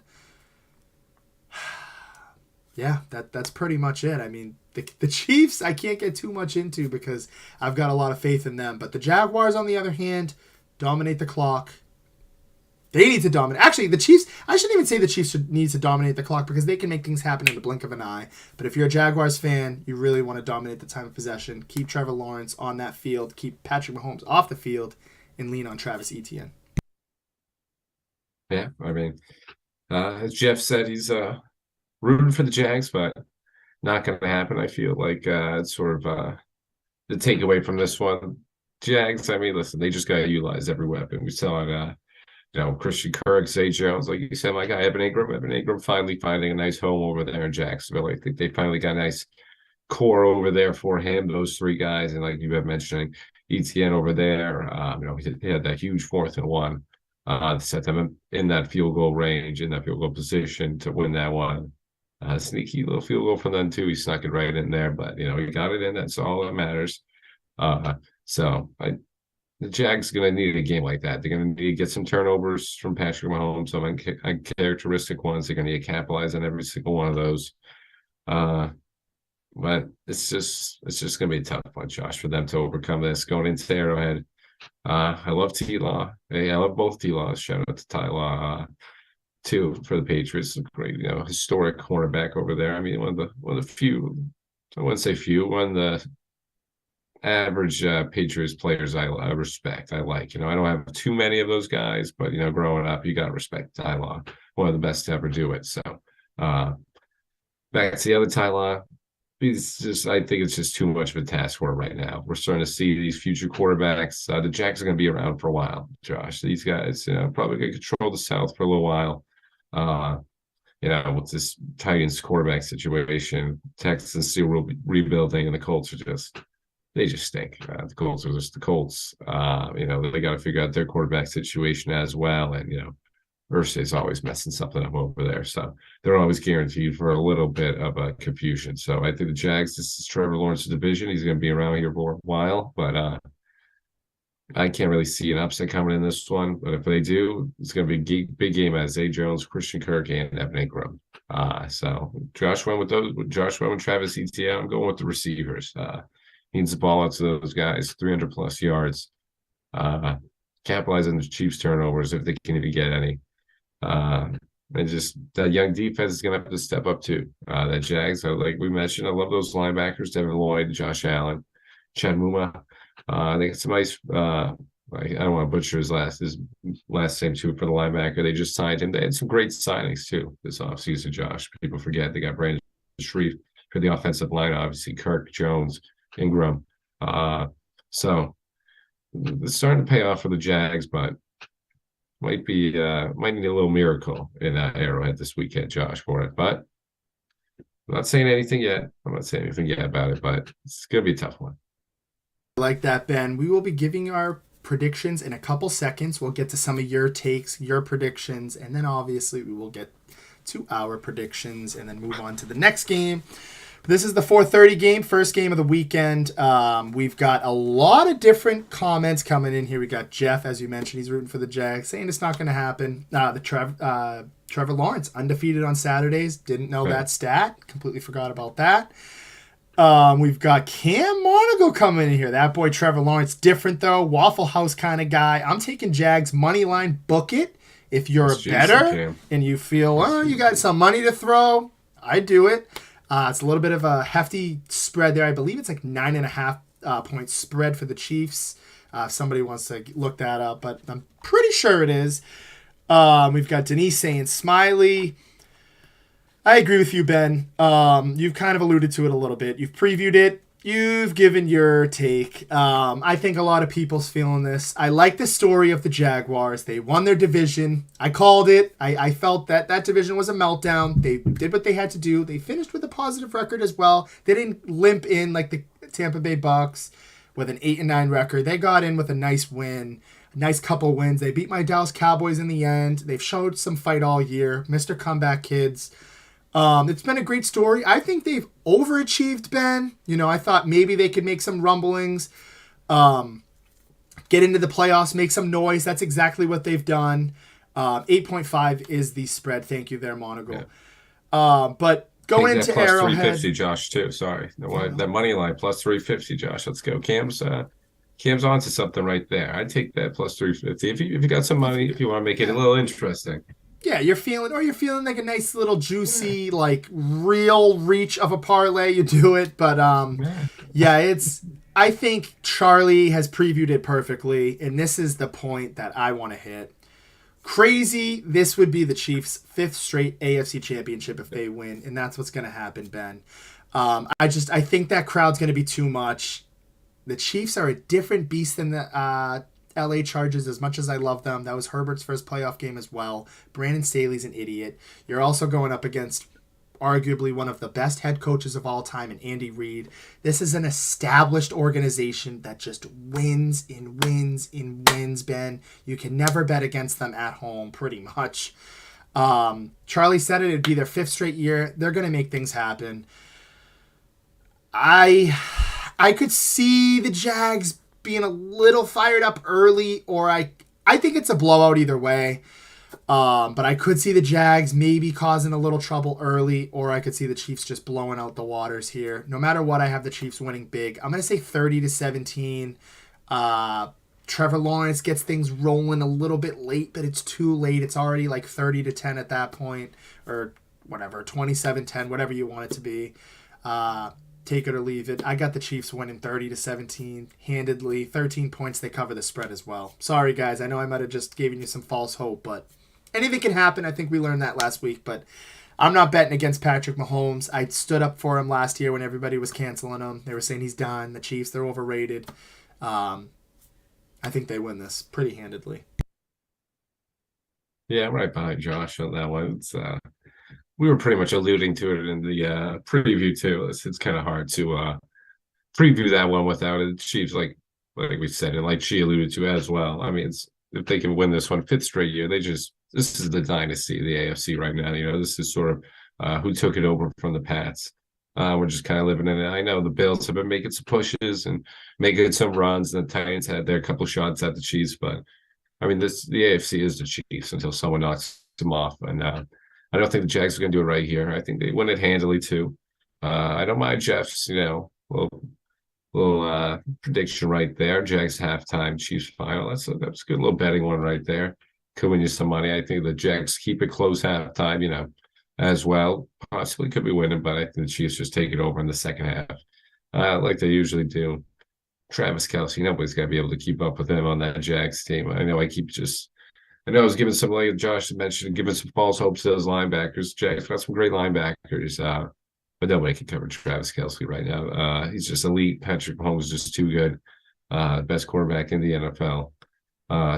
[SPEAKER 1] yeah, that's pretty much it. I mean, the Chiefs I can't get too much into because I've got a lot of faith in them, but the Jaguars, on the other hand, dominate the clock. They need to dominate. Actually, the Chiefs, I shouldn't even say the Chiefs need to dominate the clock because they can make things happen in the blink of an eye. But if you're a Jaguars fan, you really want to dominate the time of possession. Keep Trevor Lawrence on that field. Keep Patrick Mahomes off the field and lean on Travis Etienne.
[SPEAKER 2] Yeah, I mean, as Jeff said, he's rooting for the Jags, but not going to happen. I feel like it's sort of the takeaway from this one. Jags, I mean, listen, they just got to utilize every weapon. We saw it. Christian Kirk, Zay Jones, like you said, my guy, Evan Ingram finally finding a nice home over there in Jacksonville. I think they finally got a nice core over there for him, those three guys. And like you have mentioning, Etienne over there, he had that huge 4th and 1 to set them in that field goal range, in that field goal position to win that one. Sneaky little field goal from them, too. He snuck it right in there, but, he got it in. That's all that matters. The Jags are going to need a game like that. They're going to need to get some turnovers from Patrick Mahomes, some uncharacteristic ones. They're going to need to capitalize on every single one of those. But it's just going to be a tough one, Josh, for them to overcome this going into Arrowhead. I love T-Law. Hey, I love both T-Laws. Shout out to Ty-Law, too, for the Patriots. Great, historic cornerback over there. I mean, one of the few. I wouldn't say few. One of the average Patriots players I respect. I like. I don't have too many of those guys, but growing up, you got to respect Ty-Law, one of the best to ever do it. So back to the other Ty-Law, I think it's just too much of a task for him right now. We're starting to see these future quarterbacks. The Jacks are going to be around for a while, Josh. These guys, probably going to control the South for a little while. With this Titans quarterback situation, Texans still rebuilding, and the Colts are they just stink. The Colts are just the Colts. They got to figure out their quarterback situation as well. And, Irsay's always messing something up over there. So they're always guaranteed for a little bit of a confusion. So I think the Jags, this is Trevor Lawrence's division. He's going to be around here for a while, but I can't really see an upset coming in this one. But if they do, it's going to be a big game as Zay Jones, Christian Kirk, and Evan Ingram. So Josh went with those. Josh went with Travis Etienne. I'm going with the receivers. He needs the ball out to those guys, 300 plus yards. Capitalize on the Chiefs' turnovers if they can even get any. And just that young defense is going to have to step up too. That Jags, so like we mentioned, I love those linebackers: Devin Lloyd, Josh Allen, Chad Muma. They got some nice. I don't want to butcher his last name too for the linebacker. They just signed him. They had some great signings too this offseason. Josh, people forget they got Brandon Shreve for the offensive line. Obviously, Kirk, Jones, Ingram. So it's starting to pay off for the Jags, but might need a little miracle in Arrowhead this weekend, Josh, for it. But I'm not saying anything yet. I'm not saying anything yet about it, but it's gonna be a tough one.
[SPEAKER 1] I like that, Ben. We will be giving our predictions in a couple seconds. We'll get to some of your takes, your predictions, and then obviously we will get to our predictions and then move on to the next game. This is the 4:30 game, first game of the weekend. We've got a lot of different comments coming in here. We got Jeff, as you mentioned, he's rooting for the Jags, saying it's not going to happen. Trevor Lawrence, undefeated on Saturdays. Didn't know that stat. Completely forgot about that. We've got Cam Monagle coming in here. That boy Trevor Lawrence, different though. Waffle House kind of guy. I'm taking Jags money line. Book it. If you're better and you feel, you got some money to throw, I do it. It's a little bit of a hefty spread there. I believe it's like 9.5 point spread for the Chiefs. If somebody wants to look that up, but I'm pretty sure it is. We've got Denise saying Smiley. I agree with you, Ben. You've kind of alluded to it a little bit. You've previewed it. You've given your take. I think a lot of people's feeling this. I like the story of the Jaguars. They won their division. I called it. I felt that division was a meltdown. They did what they had to do. They finished with a positive record as well. They didn't limp in like the Tampa Bay Bucks with an 8-9 record. They got in with a nice win, a nice couple wins. They beat my Dallas Cowboys in the end. They've showed some fight all year. Mr. Comeback Kids. It's been a great story. I think they've overachieved, Ben. I thought maybe they could make some rumblings, get into the playoffs, make some noise. That's exactly what they've done. 8.5 is the spread. Thank you there, Monagle. Yeah. But going into plus Arrowhead.
[SPEAKER 2] 350, Josh, too. Sorry. That money line, plus 350, Josh. Let's go. Cam's onto something right there. I'd take that plus 350. If you got some money, if you want to make it a little interesting.
[SPEAKER 1] Yeah, you're feeling like a nice little juicy, like real reach of a parlay. You do it, but I think Charlie has previewed it perfectly, and this is the point that I want to hit. Crazy, this would be the Chiefs' 5th straight AFC championship if they win, and that's what's going to happen, Ben. I think that crowd's going to be too much. The Chiefs are a different beast than the LA Chargers, as much as I love them. That was Herbert's first playoff game as well. Brandon Staley's an idiot. You're also going up against arguably one of the best head coaches of all time in Andy Reid. This is an established organization that just wins and wins and wins, Ben. You can never bet against them at home, pretty much. Charlie said it'd be their 5th straight year. They're going to make things happen. I could see the Jags being a little fired up early, or I think it's a blowout either way. But I could see the Jags maybe causing a little trouble early, or I could see the Chiefs just blowing out the waters here. No matter what, I have the Chiefs winning big. I'm going to say 30-17. Trevor Lawrence gets things rolling a little bit late, but it's too late. It's already like 30-10 at that point, or whatever, 27-10, whatever you want it to be. Take it or leave it. I got the Chiefs winning 30-17 handedly. 13 points. They cover the spread as well. Sorry, guys. I know I might have just given you some false hope, but anything can happen. I think we learned that last week, but I'm not betting against Patrick Mahomes. I stood up for him last year when everybody was canceling him. They were saying he's done. The Chiefs, they're overrated. I think they win this pretty handedly.
[SPEAKER 2] Yeah, I'm right behind Josh on that one. We were pretty much alluding to it in the preview too. It's kind of hard to preview that one without it. Chiefs, like we said, and like she alluded to as well. I mean, if they can win this one 5th straight year, they just this is the dynasty of the AFC right now. This is sort of who took it over from the Pats. We're just kind of living in it. I know the Bills have been making some pushes and making some runs, and the Titans had their couple shots at the Chiefs, but I mean, the AFC is the Chiefs until someone knocks them off, and I don't think the Jags are going to do it right here. I think they win it handily too. I don't mind Jeff's, little prediction right there. Jags halftime, Chiefs final. That's a good little betting one right there. Could win you some money. I think the Jags keep it close halftime, as well. Possibly could be winning, but I think the Chiefs just take it over in the second half, like they usually do. Travis Kelce, nobody's got to be able to keep up with him on that Jags team. I know I was giving some, like Josh mentioned, giving some false hopes to those linebackers. Jags got some great linebackers, but nobody can cover Travis Kelce right now. He's just elite. Patrick Mahomes is just too good. Best quarterback in the NFL.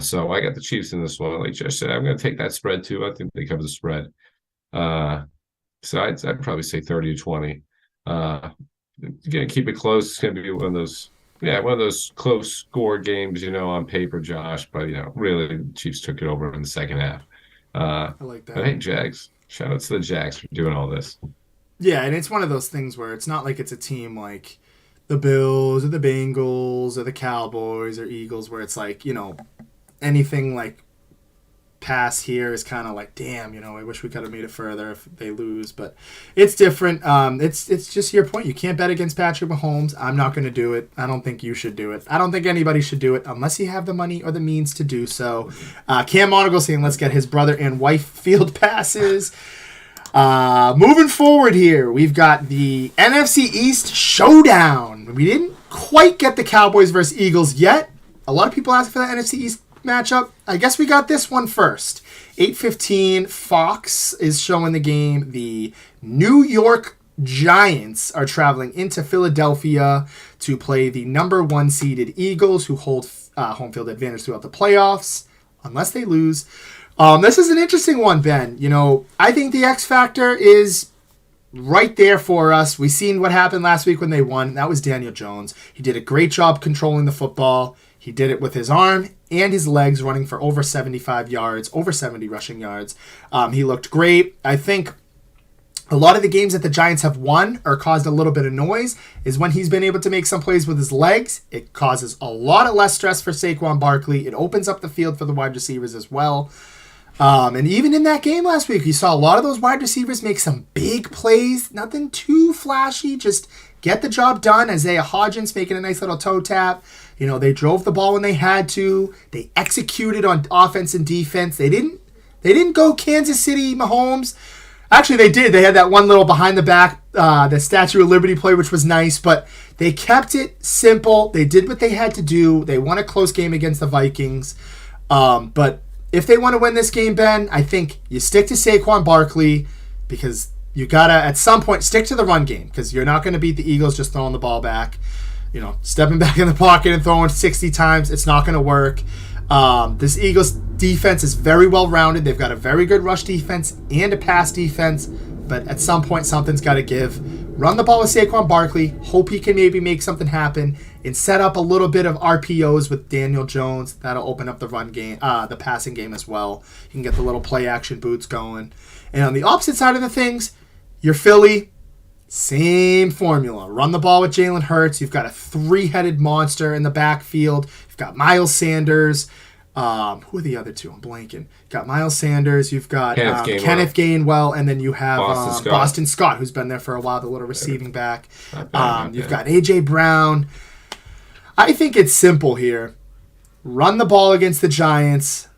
[SPEAKER 2] So I got the Chiefs in this one. Like Josh said, I'm going to take that spread too. I think they cover the spread. So I'd probably say 30-20. Going to keep it close. It's going to be one of those close score games, on paper, Josh. But really, the Chiefs took it over in the second half.
[SPEAKER 1] I like that.
[SPEAKER 2] But hey, Jags! Shout out to the Jags for doing all this.
[SPEAKER 1] Yeah, and it's one of those things where it's not like it's a team like the Bills or the Bengals or the Cowboys or Eagles, where it's like anything like pass here is kind of like, damn, I wish we could have made it further if they lose. But it's different. It's just your point. You can't bet against Patrick Mahomes. I'm not going to do it. I don't think you should do it. I don't think anybody should do it unless you have the money or the means to do so. Cam Monagle saying, let's get his brother and wife field passes. Moving forward here, we've got the NFC East showdown. We didn't quite get the Cowboys versus Eagles yet. A lot of people ask for that NFC East matchup. I guess we got this one first. 8:15, Fox is showing the game. The New York Giants are traveling into Philadelphia to play the number 1 seeded Eagles, who hold home field advantage throughout the playoffs, unless they lose. This is an interesting one, Ben. I think the X factor is right there for us. We seen what happened last week when they won. That was Daniel Jones. He did a great job controlling the football. He did it with his arm and his legs, running for over 75 yards, over 70 rushing yards. He looked great. I think a lot of the games that the Giants have won or caused a little bit of noise is when he's been able to make some plays with his legs. It causes a lot of less stress for Saquon Barkley. It opens up the field for the wide receivers as well. And even in that game last week, you saw a lot of those wide receivers make some big plays. Nothing too flashy, just get the job done. Isaiah Hodgins making a nice little toe tap. They drove the ball when they had to. They executed on offense and defense. They didn't go Kansas City Mahomes. Actually, they did. They had that one little behind the back, the Statue of Liberty play, which was nice. But they kept it simple. They did what they had to do. They won a close game against the Vikings. But if they want to win this game, Ben, I think you stick to Saquon Barkley, because you got to, at some point, stick to the run game, because you're not going to beat the Eagles just throwing the ball back. Stepping back in the pocket and throwing 60 times, it's not going to work. This Eagles defense is very well-rounded. They've got a very good rush defense and a pass defense, but at some point, something's got to give. Run the ball with Saquon Barkley. Hope he can maybe make something happen and set up a little bit of RPOs with Daniel Jones. That'll open up the run game, the passing game as well. You can get the little play-action boots going. And on the opposite side of the things, your Philly, same formula. Run the ball with Jalen Hurts. You've got a 3-headed monster in the backfield. You've got Miles Sanders. Who are the other two? I'm blanking. You've got Miles Sanders. You've got Kenneth Gainwell. And then you have Boston Scott, who's been there for a while, the little receiving back. You've got A.J. Brown. I think it's simple here. Run the ball against the Giants.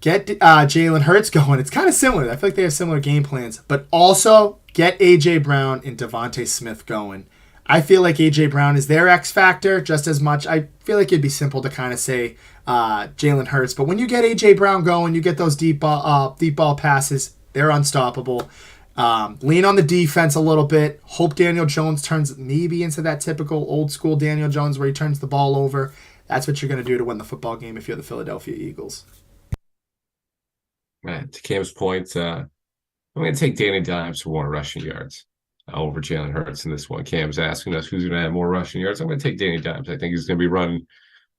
[SPEAKER 1] Get Jalen Hurts going. It's kind of similar. I feel like they have similar game plans. But also get A.J. Brown and Devontae Smith going. I feel like A.J. Brown is their X factor just as much. I feel like it'd be simple to kind of say Jalen Hurts. But when you get A.J. Brown going, you get those deep ball passes. They're unstoppable. Lean on the defense a little bit. Hope Daniel Jones turns maybe into that typical old school Daniel Jones where he turns the ball over. That's what you're going to do to win the football game if you're the Philadelphia Eagles.
[SPEAKER 2] Man, to Cam's point, I'm going to take Danny Dimes for more rushing yards over Jalen Hurts in this one. Cam's asking us who's going to have more rushing yards. I'm going to take Danny Dimes. I think he's going to be running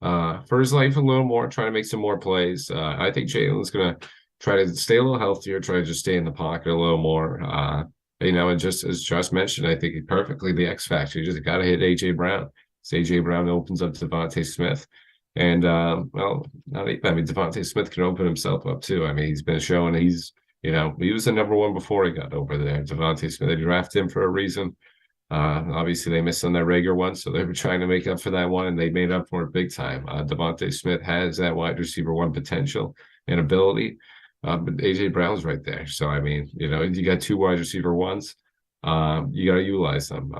[SPEAKER 2] for his life a little more, trying to make some more plays. I think Jalen's going to try to stay a little healthier, try to just stay in the pocket a little more. And just as Josh mentioned, I think perfectly the X factor. You just got to hit AJ Brown. So AJ Brown opens up Devontae Smith. And not even, I mean, Devontae Smith can open himself up too. I mean, he's been showing he was the number one before he got over there. Devontae Smith, they drafted him for a reason. Obviously, they missed on their regular one, so they were trying to make up for that one, and they made up for it big time. Devontae Smith has that wide receiver one potential and ability, but AJ Brown's right there. So, I mean, you got two wide receiver ones. You got to utilize them.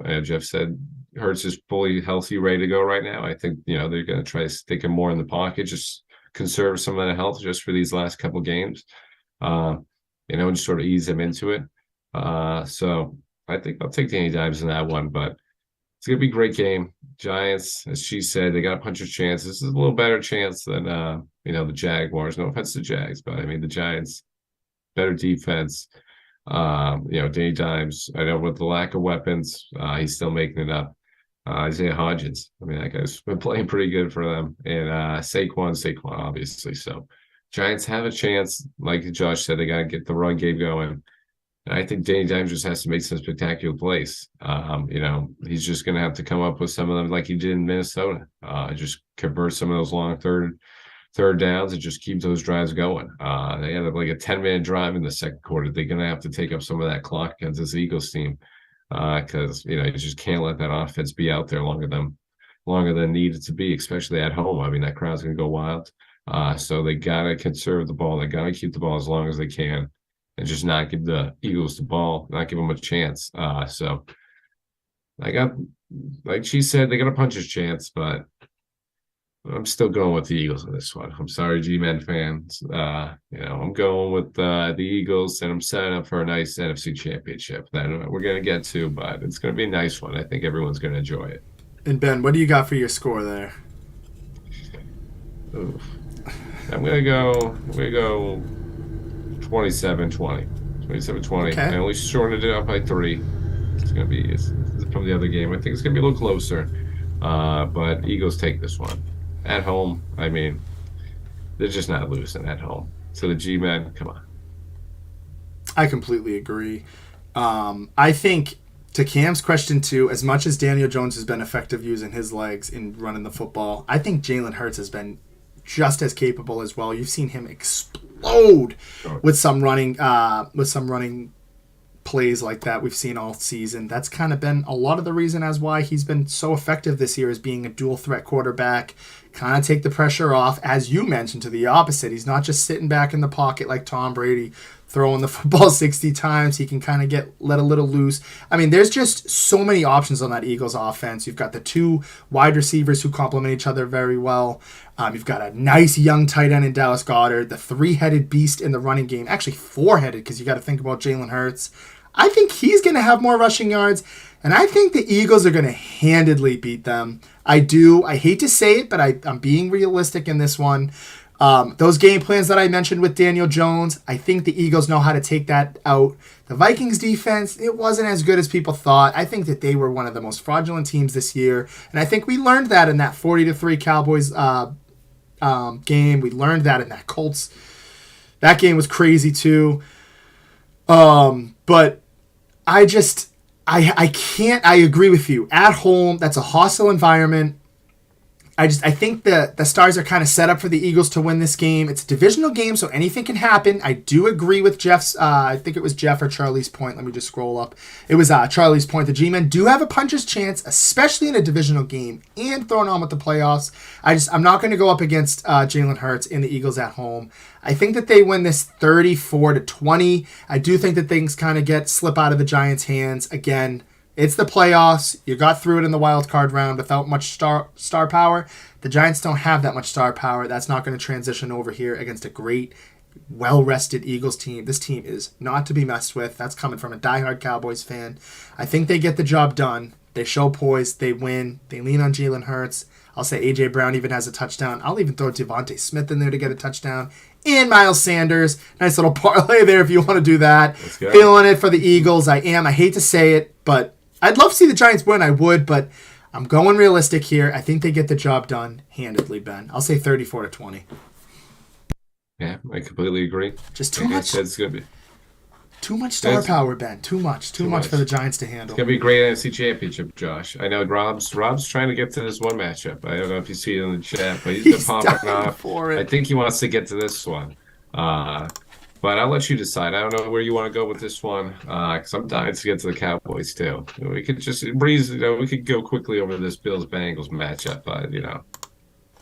[SPEAKER 2] And Jeff said Hurts is fully healthy, ready to go right now. I think, they're going to try to stick him more in the pocket, just conserve some of the health just for these last couple games, and just sort of ease him into it. So I think I'll take Danny Dimes in that one, but it's going to be a great game. Giants, as she said, they got a puncher's chance. This is a little better chance than, the Jaguars. No offense to Jags, but I mean, the Giants, better defense. Danny Dimes, I know with the lack of weapons, he's still making it up. Isaiah Hodgins, I mean, that guy's been playing pretty good for them. And Saquon, obviously. So Giants have a chance. Like Josh said, they got to get the run game going. And I think Danny Dimes just has to make some spectacular plays. He's just going to have to come up with some of them like he did in Minnesota. Just convert some of those long third downs and just keep those drives going. They had like a 10-minute drive in the second quarter. They're going to have to take up some of that clock against this Eagles team because, you just can't let that offense be out there longer than needed to be, especially at home. I mean, that crowd's going to go wild. So they got to conserve the ball. They got to keep the ball as long as they can and just not give the Eagles the ball, not give them a chance. So I got, like she said, they got a puncher's chance, but I'm still going with the Eagles on this one. I'm sorry, G-Men fans. I'm going with the Eagles, and I'm setting up for a nice NFC championship that we're going to get to, but it's going to be a nice one. I think everyone's going to enjoy it.
[SPEAKER 1] And Ben, what do you got for your score there?
[SPEAKER 2] Oof. I'm going to go 27-20. 27-20.
[SPEAKER 1] Okay.
[SPEAKER 2] I only shortened it up by 3. It's going to be from the other game. I think it's going to be a little closer, but Eagles take this one. At home, I mean, they're just not losing at home. So the G-Men, come on.
[SPEAKER 1] I completely agree. I think to Cam's question too, as much as Daniel Jones has been effective using his legs in running the football, I think Jalen Hurts has been just as capable as well. You've seen him explode with some running plays like that we've seen all season. That's kind of been a lot of the reason as why he's been so effective this year as being a dual threat quarterback. Kind of take the pressure off, as you mentioned, to the opposite. He's not just sitting back in the pocket like Tom Brady, throwing the football 60 times. He can kind of let a little loose. I mean, there's just so many options on that Eagles offense. You've got the two wide receivers who complement each other very well. You've got a nice young tight end in Dallas Goedert, the three-headed beast in the running game. Actually, four-headed, because you got to think about Jalen Hurts. I think he's going to have more rushing yards, and I think the Eagles are going to handedly beat them. I do. I hate to say it, but I'm being realistic in this one. Those game plans that I mentioned with Daniel Jones, I think the Eagles know how to take that out. The Vikings defense, it wasn't as good as people thought. I think that they were one of the most fraudulent teams this year, and I think we learned that in that 40-3 Cowboys game. We learned that in that Colts. That game was crazy too. But I can't. I agree with you. At home, that's a hostile environment. I think the Stars are kind of set up for the Eagles to win this game. It's a divisional game, so anything can happen. I do agree with Jeff's, I think it was Jeff or Charlie's point. Let me just scroll up. It was Charlie's point. The G-Men do have a puncher's chance, especially in a divisional game and thrown on with the playoffs. I'm not going to go up against Jalen Hurts and the Eagles at home. I think that they win this 34-20. I do think that things kind of slip out of the Giants' hands. Again, it's the playoffs. You got through it in the wild card round without much star power. The Giants don't have that much star power. That's not going to transition over here against a great, well-rested Eagles team. This team is not to be messed with. That's coming from a diehard Cowboys fan. I think they get the job done. They show poise. They win. They lean on Jalen Hurts. I'll say A.J. Brown even has a touchdown. I'll even throw Devontae Smith in there to get a touchdown. And Miles Sanders. Nice little parlay there if you want to do that. Feeling it for the Eagles. I am. I hate to say it, but I'd love to see the Giants win. I would, but I'm going realistic here. I think they get the job done handedly, Ben. I'll say 34-20.
[SPEAKER 2] Yeah, I completely agree.
[SPEAKER 1] Just too
[SPEAKER 2] Like I
[SPEAKER 1] much.
[SPEAKER 2] said, it's gonna be
[SPEAKER 1] Too much star
[SPEAKER 2] it's
[SPEAKER 1] power, Ben. Too much. Too
[SPEAKER 2] too
[SPEAKER 1] much for the
[SPEAKER 2] much.
[SPEAKER 1] Giants to
[SPEAKER 2] It's
[SPEAKER 1] handle.
[SPEAKER 2] gonna be a great NFC Championship, Josh. I know Rob's trying to get to this one matchup. I don't know if you see it in the chat, but he's been
[SPEAKER 1] He's
[SPEAKER 2] popping
[SPEAKER 1] dying
[SPEAKER 2] off.
[SPEAKER 1] for
[SPEAKER 2] I
[SPEAKER 1] it.
[SPEAKER 2] think he wants to get to this one. Uh, but I'll let you decide. I don't know where you want to go with this one. Because I'm dying to get to the Cowboys too. We could just breeze, we could go quickly over this Bills Bengals matchup, but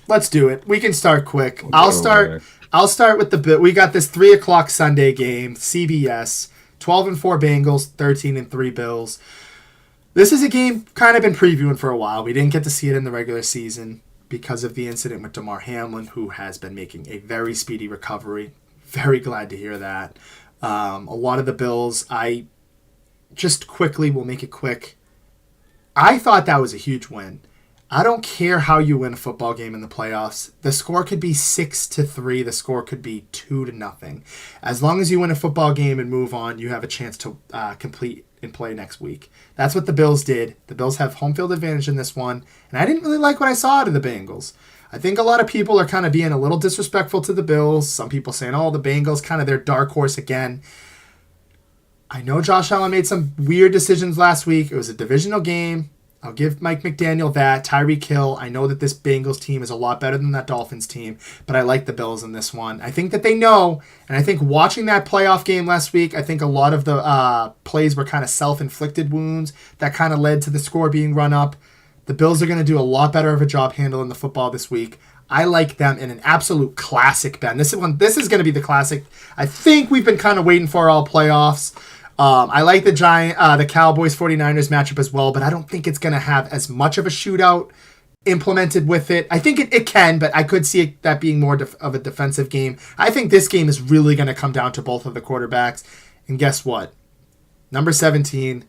[SPEAKER 1] Let's do it. We can start quick.
[SPEAKER 2] we'll
[SPEAKER 1] I'll
[SPEAKER 2] go over
[SPEAKER 1] start.
[SPEAKER 2] there.
[SPEAKER 1] I'll start with the bit. We got this 3 o'clock Sunday game. CBS. 12-4 Bengals. 13-3 Bills. This is a game kind of been previewing for a while. We didn't get to see it in the regular season because of the incident with Damar Hamlin, who has been making a very speedy recovery. Very glad to hear that. A lot of the Bills, I just quickly will make it quick. I thought that was a huge win. I don't care how you win a football game in the playoffs. The score could be 6-3. The score could be 2-0. As long as you win a football game and move on, you have a chance to complete and play next week. That's what the Bills did. The Bills have home field advantage in this one, and I didn't really like what I saw out of the Bengals. I think a lot of people are kind of being a little disrespectful to the Bills. Some people saying, oh, the Bengals, kind of their dark horse again. I know Josh Allen made some weird decisions last week. It was a divisional game. I'll give Mike McDaniel that. Tyreek Hill. I know that this Bengals team is a lot better than that Dolphins team, but I like the Bills in this one. I think that they know, and I think watching that playoff game last week, I think a lot of the plays were kind of self-inflicted wounds that kind of led to the score being run up. The Bills are going to do a lot better of a job handling the football this week. I like them in an absolute classic, Ben. This is going to be the classic I think we've been kind of waiting for all playoffs. I like the Cowboys 49ers matchup as well, but I don't think it's going to have as much of a shootout implemented with it. I think it can, but I could see that being more of a defensive game. I think this game is really going to come down to both of the quarterbacks. And guess what? Number 17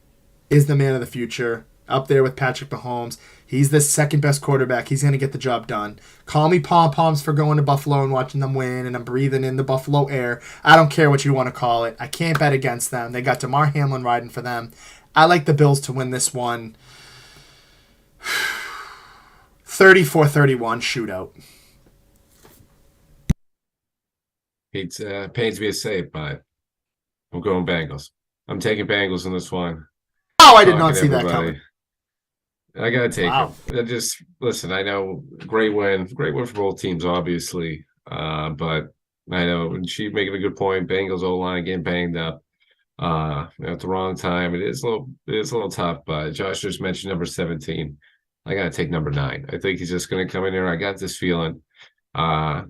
[SPEAKER 1] is the man of the future, up there with Patrick Mahomes. He's the second best quarterback. He's going to get the job done. Call me pom-poms for going to Buffalo and watching them win, and I'm breathing in the Buffalo air. I don't care what you want to call it. I can't bet against them. They got Damar Hamlin riding for them. I like the Bills to win this one. 34-31 shootout.
[SPEAKER 2] It pains me to say it, but I'm going Bengals. I'm taking Bengals in this one.
[SPEAKER 1] Oh, I did not
[SPEAKER 2] Talking to
[SPEAKER 1] see that
[SPEAKER 2] everybody.
[SPEAKER 1] coming.
[SPEAKER 2] I gotta take
[SPEAKER 1] Wow.
[SPEAKER 2] it. Just listen. I know great win for both teams, obviously. But I know and she making a good point. Bengals O line getting banged up. At the wrong time. It is a little tough. But Josh just mentioned number 17. I gotta take number 9. I think he's just gonna come in here. I got this feeling. Uh,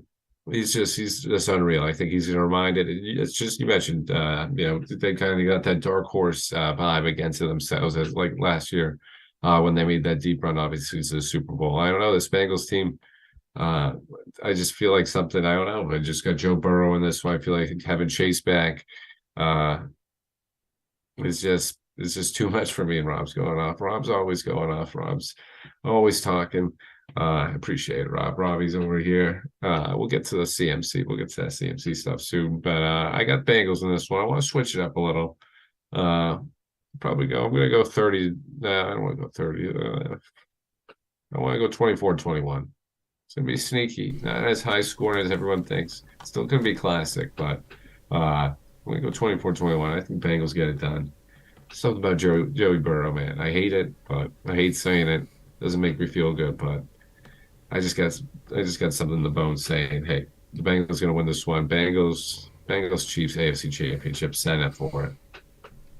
[SPEAKER 2] he's just unreal. I think he's gonna remind it. It's just you mentioned. They kind of got that dark horse vibe against themselves as like last year. When they made that deep run, obviously, to the Super Bowl. I don't know. This Bengals team, I just feel like something, I don't know. I just got Joe Burrow in this one. I feel like having Chase back uh, it's just too much for me, and Rob's going off. Rob's always going off. Rob's always talking. I appreciate it, Rob. Robbie's over here. We'll get to the CMC. We'll get to that CMC stuff soon. But I got Bengals in this one. I want to switch it up a little. I'm gonna go 30. Nah, I don't want to go 30. I want to go 24-21. It's gonna be sneaky, not as high scoring as everyone thinks. It's still gonna be classic, but I'm gonna go 24-21. I think Bengals get it done. Something about Joey Burrow, man. I hate it, but I hate saying it. Doesn't make me feel good, but I just got something in the bones saying, hey, the Bengals gonna win this one. Bengals Chiefs AFC Championship. Sign up for it.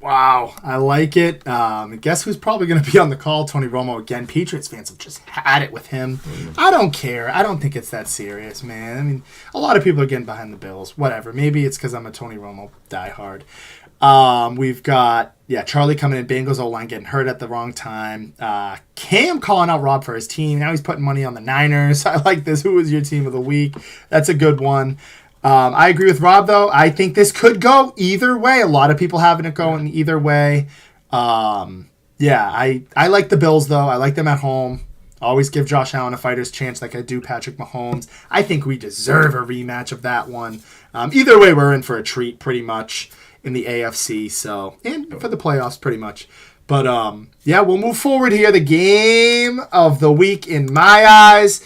[SPEAKER 1] Wow, I like it. Guess who's probably going to be on the call? Tony Romo again. Patriots fans have just had it with him. I don't care. I don't think it's that serious, man. I mean, a lot of people are getting behind the Bills. Whatever. Maybe it's because I'm a Tony Romo diehard. We've got, Charlie coming in. Bengals O-line getting hurt at the wrong time. Cam calling out Rob for his team. Now he's putting money on the Niners. I like this. Who was your team of the week? That's a good one. I agree with Rob, though. I think this could go either way. A lot of people having it going either way. I like the Bills, though. I like them at home. Always give Josh Allen a fighter's chance like I do Patrick Mahomes. I think we deserve a rematch of that one. Either way, we're in for a treat pretty much in the AFC. And for the playoffs pretty much. But, we'll move forward here. The game of the week in my eyes.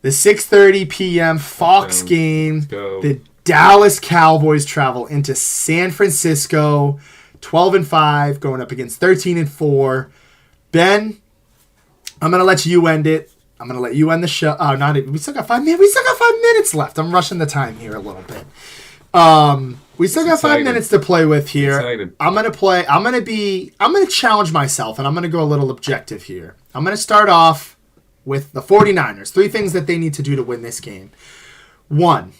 [SPEAKER 1] The 6:30 p.m. Fox game.
[SPEAKER 2] Go.
[SPEAKER 1] The Dallas Cowboys travel into San Francisco, 12-5, going up against 13-4. Ben, I'm gonna let you end it. I'm gonna let you end the show. Oh, not even. We still got 5 minutes. We still got 5 minutes left. I'm rushing the time here a little bit. We still got 5 minutes to play with here.
[SPEAKER 2] Excited.
[SPEAKER 1] I'm gonna challenge myself, and I'm gonna go a little objective here. I'm gonna start off with the 49ers. 3 things that they need to do to win this game. 1,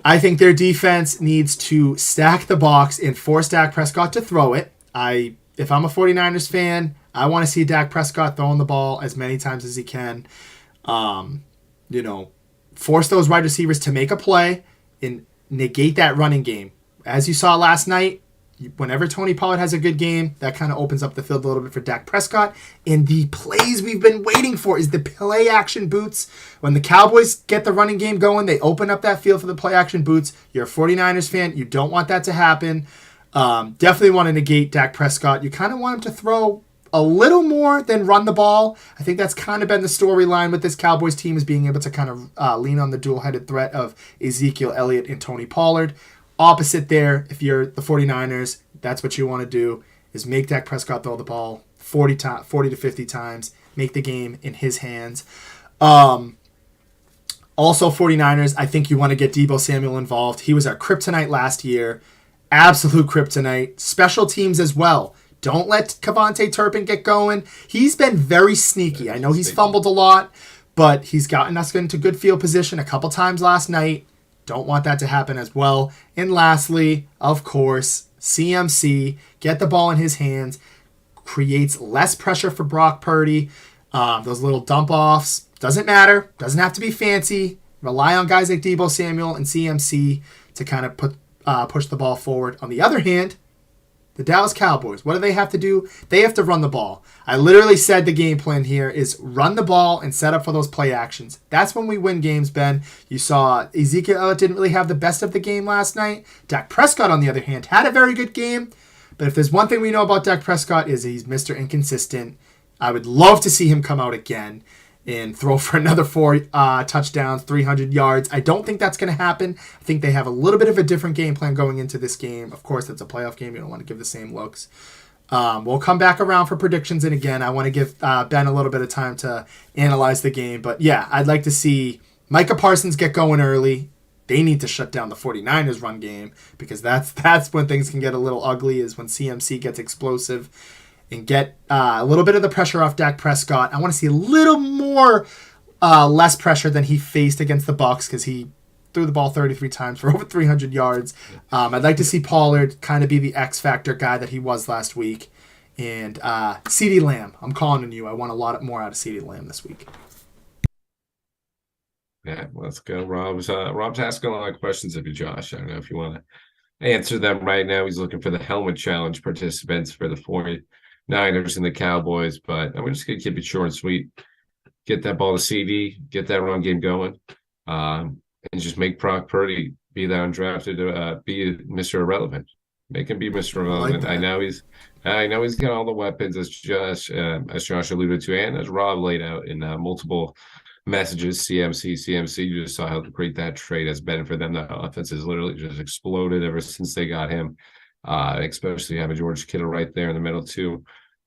[SPEAKER 1] I think their defense needs to stack the box and force Dak Prescott to throw it. If I'm a 49ers fan, I want to see Dak Prescott throwing the ball as many times as he can. Force those wide receivers to make a play and negate that running game. As you saw last night, whenever Tony Pollard has a good game, that kind of opens up the field a little bit for Dak Prescott. And the plays we've been waiting for is the play action boots. When the Cowboys get the running game going, they open up that field for the play action boots. You're a 49ers fan. You don't want that to happen. Definitely want to negate Dak Prescott. You kind of want him to throw a little more than run the ball. I think that's kind of been the storyline with this Cowboys team, is being able to kind of lean on the dual-headed threat of Ezekiel Elliott and Tony Pollard. Opposite there, if you're the 49ers, that's what you want to do, is make Dak Prescott throw the ball 40 to 50 times, make the game in his hands. Also, 49ers, I think you want to get Deebo Samuel involved. He was our kryptonite last year. Absolute kryptonite. Special teams as well. Don't let Kevontae Turpin get going. He's been very sneaky. I know he's fumbled a lot, but he's gotten us into good field position a couple times last night. Don't want that to happen as well. And lastly, of course, CMC. Get the ball in his hands. Creates less pressure for Brock Purdy. Those little dump-offs. Doesn't matter. Doesn't have to be fancy. Rely on guys like Deebo Samuel and CMC to kind of push the ball forward. On the other hand, the Dallas Cowboys, what do they have to do? They have to run the ball. I literally said the game plan here is run the ball and set up for those play actions. That's when we win games, Ben. You saw Ezekiel Elliott didn't really have the best of the game last night. Dak Prescott, on the other hand, had a very good game. But if there's one thing we know about Dak Prescott is he's Mr. Inconsistent. I would love to see him come out again and throw for another 4 touchdowns, 300 yards. I don't think that's going to happen. I think they have a little bit of a different game plan going into this game. Of course, it's a playoff game. You don't want to give the same looks. We'll come back around for predictions. And again, I want to give Ben a little bit of time to analyze the game. But yeah, I'd like to see Micah Parsons get going early. They need to shut down the 49ers run game, because that's when things can get a little ugly, is when CMC gets explosive. And get a little bit of the pressure off Dak Prescott. I want to see a little more less pressure than he faced against the Bucs, because he threw the ball 33 times for over 300 yards. I'd like to see Pollard kind of be the X-Factor guy that he was last week. And CeeDee Lamb, I'm calling on you. I want a lot more out of CeeDee Lamb this week.
[SPEAKER 2] Yeah, let's go. Rob's asking a lot of questions of you, Josh. I don't know if you want to answer them right now. He's looking for the Helmet Challenge participants for the 49ers and the Cowboys, but I'm just going to keep it short and sweet. Get that ball to CD, get that run game going, and just make Brock Purdy be that undrafted, be Mr. Irrelevant. Make him be Mr. Irrelevant. I know he's got all the weapons, as Josh alluded to, and as Rob laid out in multiple messages. CMC. You just saw how great that trade has been for them. The offense has literally just exploded ever since they got him. Especially having George Kittle right there in the middle too.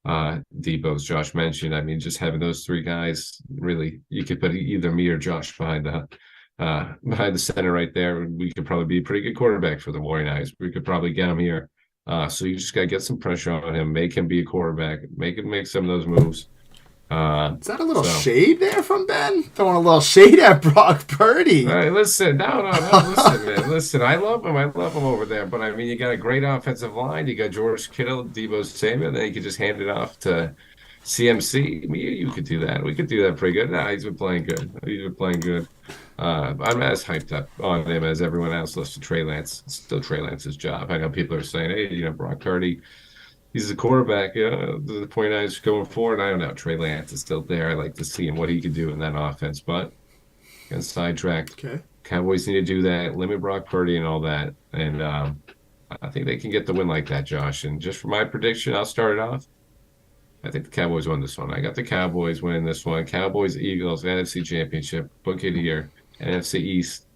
[SPEAKER 2] Deebo, as Josh mentioned. I mean, just having those 3 guys, really, you could put either me or Josh behind the center right there. We could probably be a pretty good quarterback for the 49ers. We could probably get him here. So you just got to get some pressure on him, make him be a quarterback, make him make some of those moves.
[SPEAKER 1] Is that a little shade there from Ben? Throwing a little shade at Brock Purdy.
[SPEAKER 2] All right, listen. No, listen, man. Listen, I love him over there. But, I mean, you got a great offensive line. You got George Kittle, Deebo Samuel. Then you could just hand it off to CMC. I mean, you could do that. We could do that pretty good. Nah, he's been playing good. I'm as hyped up on him as everyone else lists to Trey Lance. It's still Trey Lance's job. I know people are saying, hey, Brock Purdy, he's the quarterback. The 49ers going forward. I don't know. Trey Lance is still there. I like to see him, what he could do in that offense. But getting sidetracked. Okay. Cowboys need to do that. Limit Brock Purdy and all that. And I think they can get the win like that, Josh. And just for my prediction, I'll start it off. I think the Cowboys won this one. I got the Cowboys winning this one. Cowboys, Eagles, NFC Championship. Book it here. NFC East.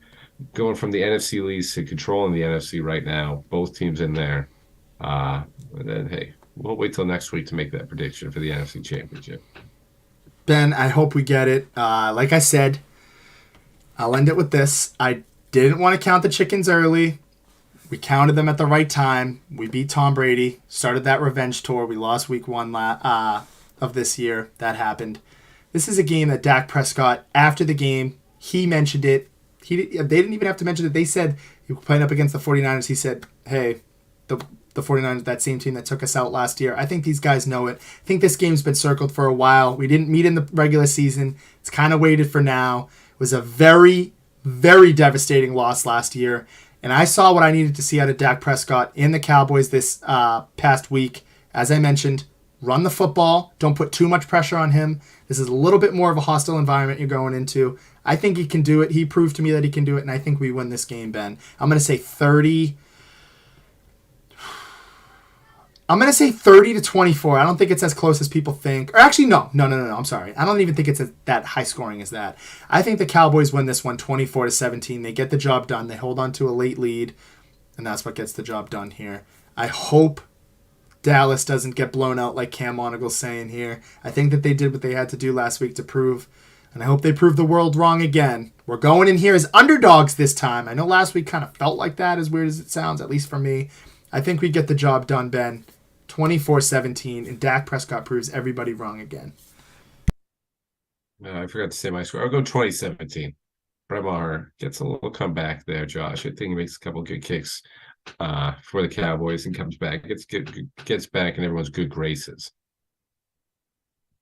[SPEAKER 2] going from the NFC least to controlling the NFC right now. Both teams in there. And then hey, we'll wait till next week to make that prediction for the NFC Championship.
[SPEAKER 1] Ben, I hope we get it. Like I said, I'll end it with this. I didn't want to count the chickens early. We counted them at the right time. We beat Tom Brady. Started that revenge tour. We lost week 1 of this year. That happened. This is a game that Dak Prescott, after the game, he mentioned it. They didn't even have to mention it. They said, he was playing up against the 49ers. He said, hey, the 49ers, that same team that took us out last year. I think these guys know it. I think this game's been circled for a while. We didn't meet in the regular season. It's kind of waited for now. It was a very, very devastating loss last year. And I saw what I needed to see out of Dak Prescott in the Cowboys this past week. As I mentioned, run the football. Don't put too much pressure on him. This is a little bit more of a hostile environment you're going into. I think he can do it. He proved to me that he can do it, and I think we win this game, Ben. I'm going to say 30 to 24. I don't think it's as close as people think. Or actually, no. I'm sorry. I don't even think it's that high scoring as that. I think the Cowboys win this one 24 to 17. They get the job done. They hold on to a late lead, and that's what gets the job done here. I hope Dallas doesn't get blown out like Cam Monagle's saying here. I think that they did what they had to do last week to prove, and I hope they prove the world wrong again. We're going in here as underdogs this time. I know last week kind of felt like that, as weird as it sounds, at least for me. I think we get the job done, Ben. 24-17, and Dak Prescott proves everybody wrong again.
[SPEAKER 2] I forgot to say my score. I'll go 2017. Brett Maher gets a little comeback there, Josh. I think he makes a couple good kicks for the Cowboys and comes back. Gets back in everyone's good graces.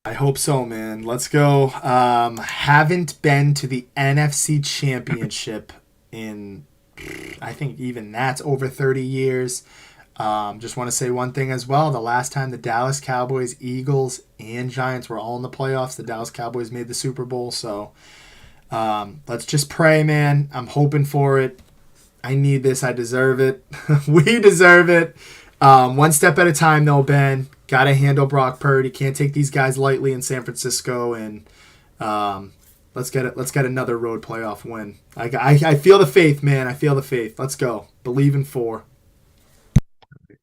[SPEAKER 1] I hope so, man. Let's go. Haven't been to the NFC Championship in, I think even that's over 30 years. Just want to say one thing as well. The last time the Dallas Cowboys, Eagles, and Giants were all in the playoffs, the Dallas Cowboys made the Super Bowl. So let's just pray, man. I'm hoping for it. I need this. I deserve it. We deserve it. One step at a time, though, Ben. Got to handle Brock Purdy. Can't take these guys lightly in San Francisco. And let's get it. Let's get another road playoff win. I feel the faith, man. I feel the faith. Let's go. Believe in 4.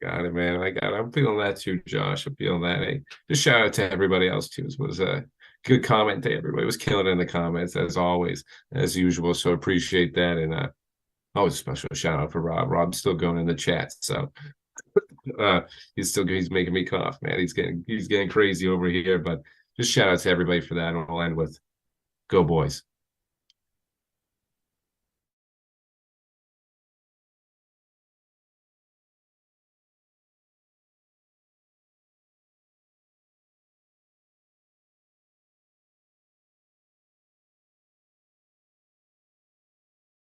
[SPEAKER 2] Got it, man. I got it. I'm feeling that too, Josh. I'm feeling that. Hey, just shout out to everybody else too. It was a good comment day. Everybody was killing it in the comments as always, as usual. So appreciate that. And always a special shout out for Rob. Rob's still going in the chat. So he's making me cough, man. He's getting crazy over here. But just shout out to everybody for that. And I'll end with go boys.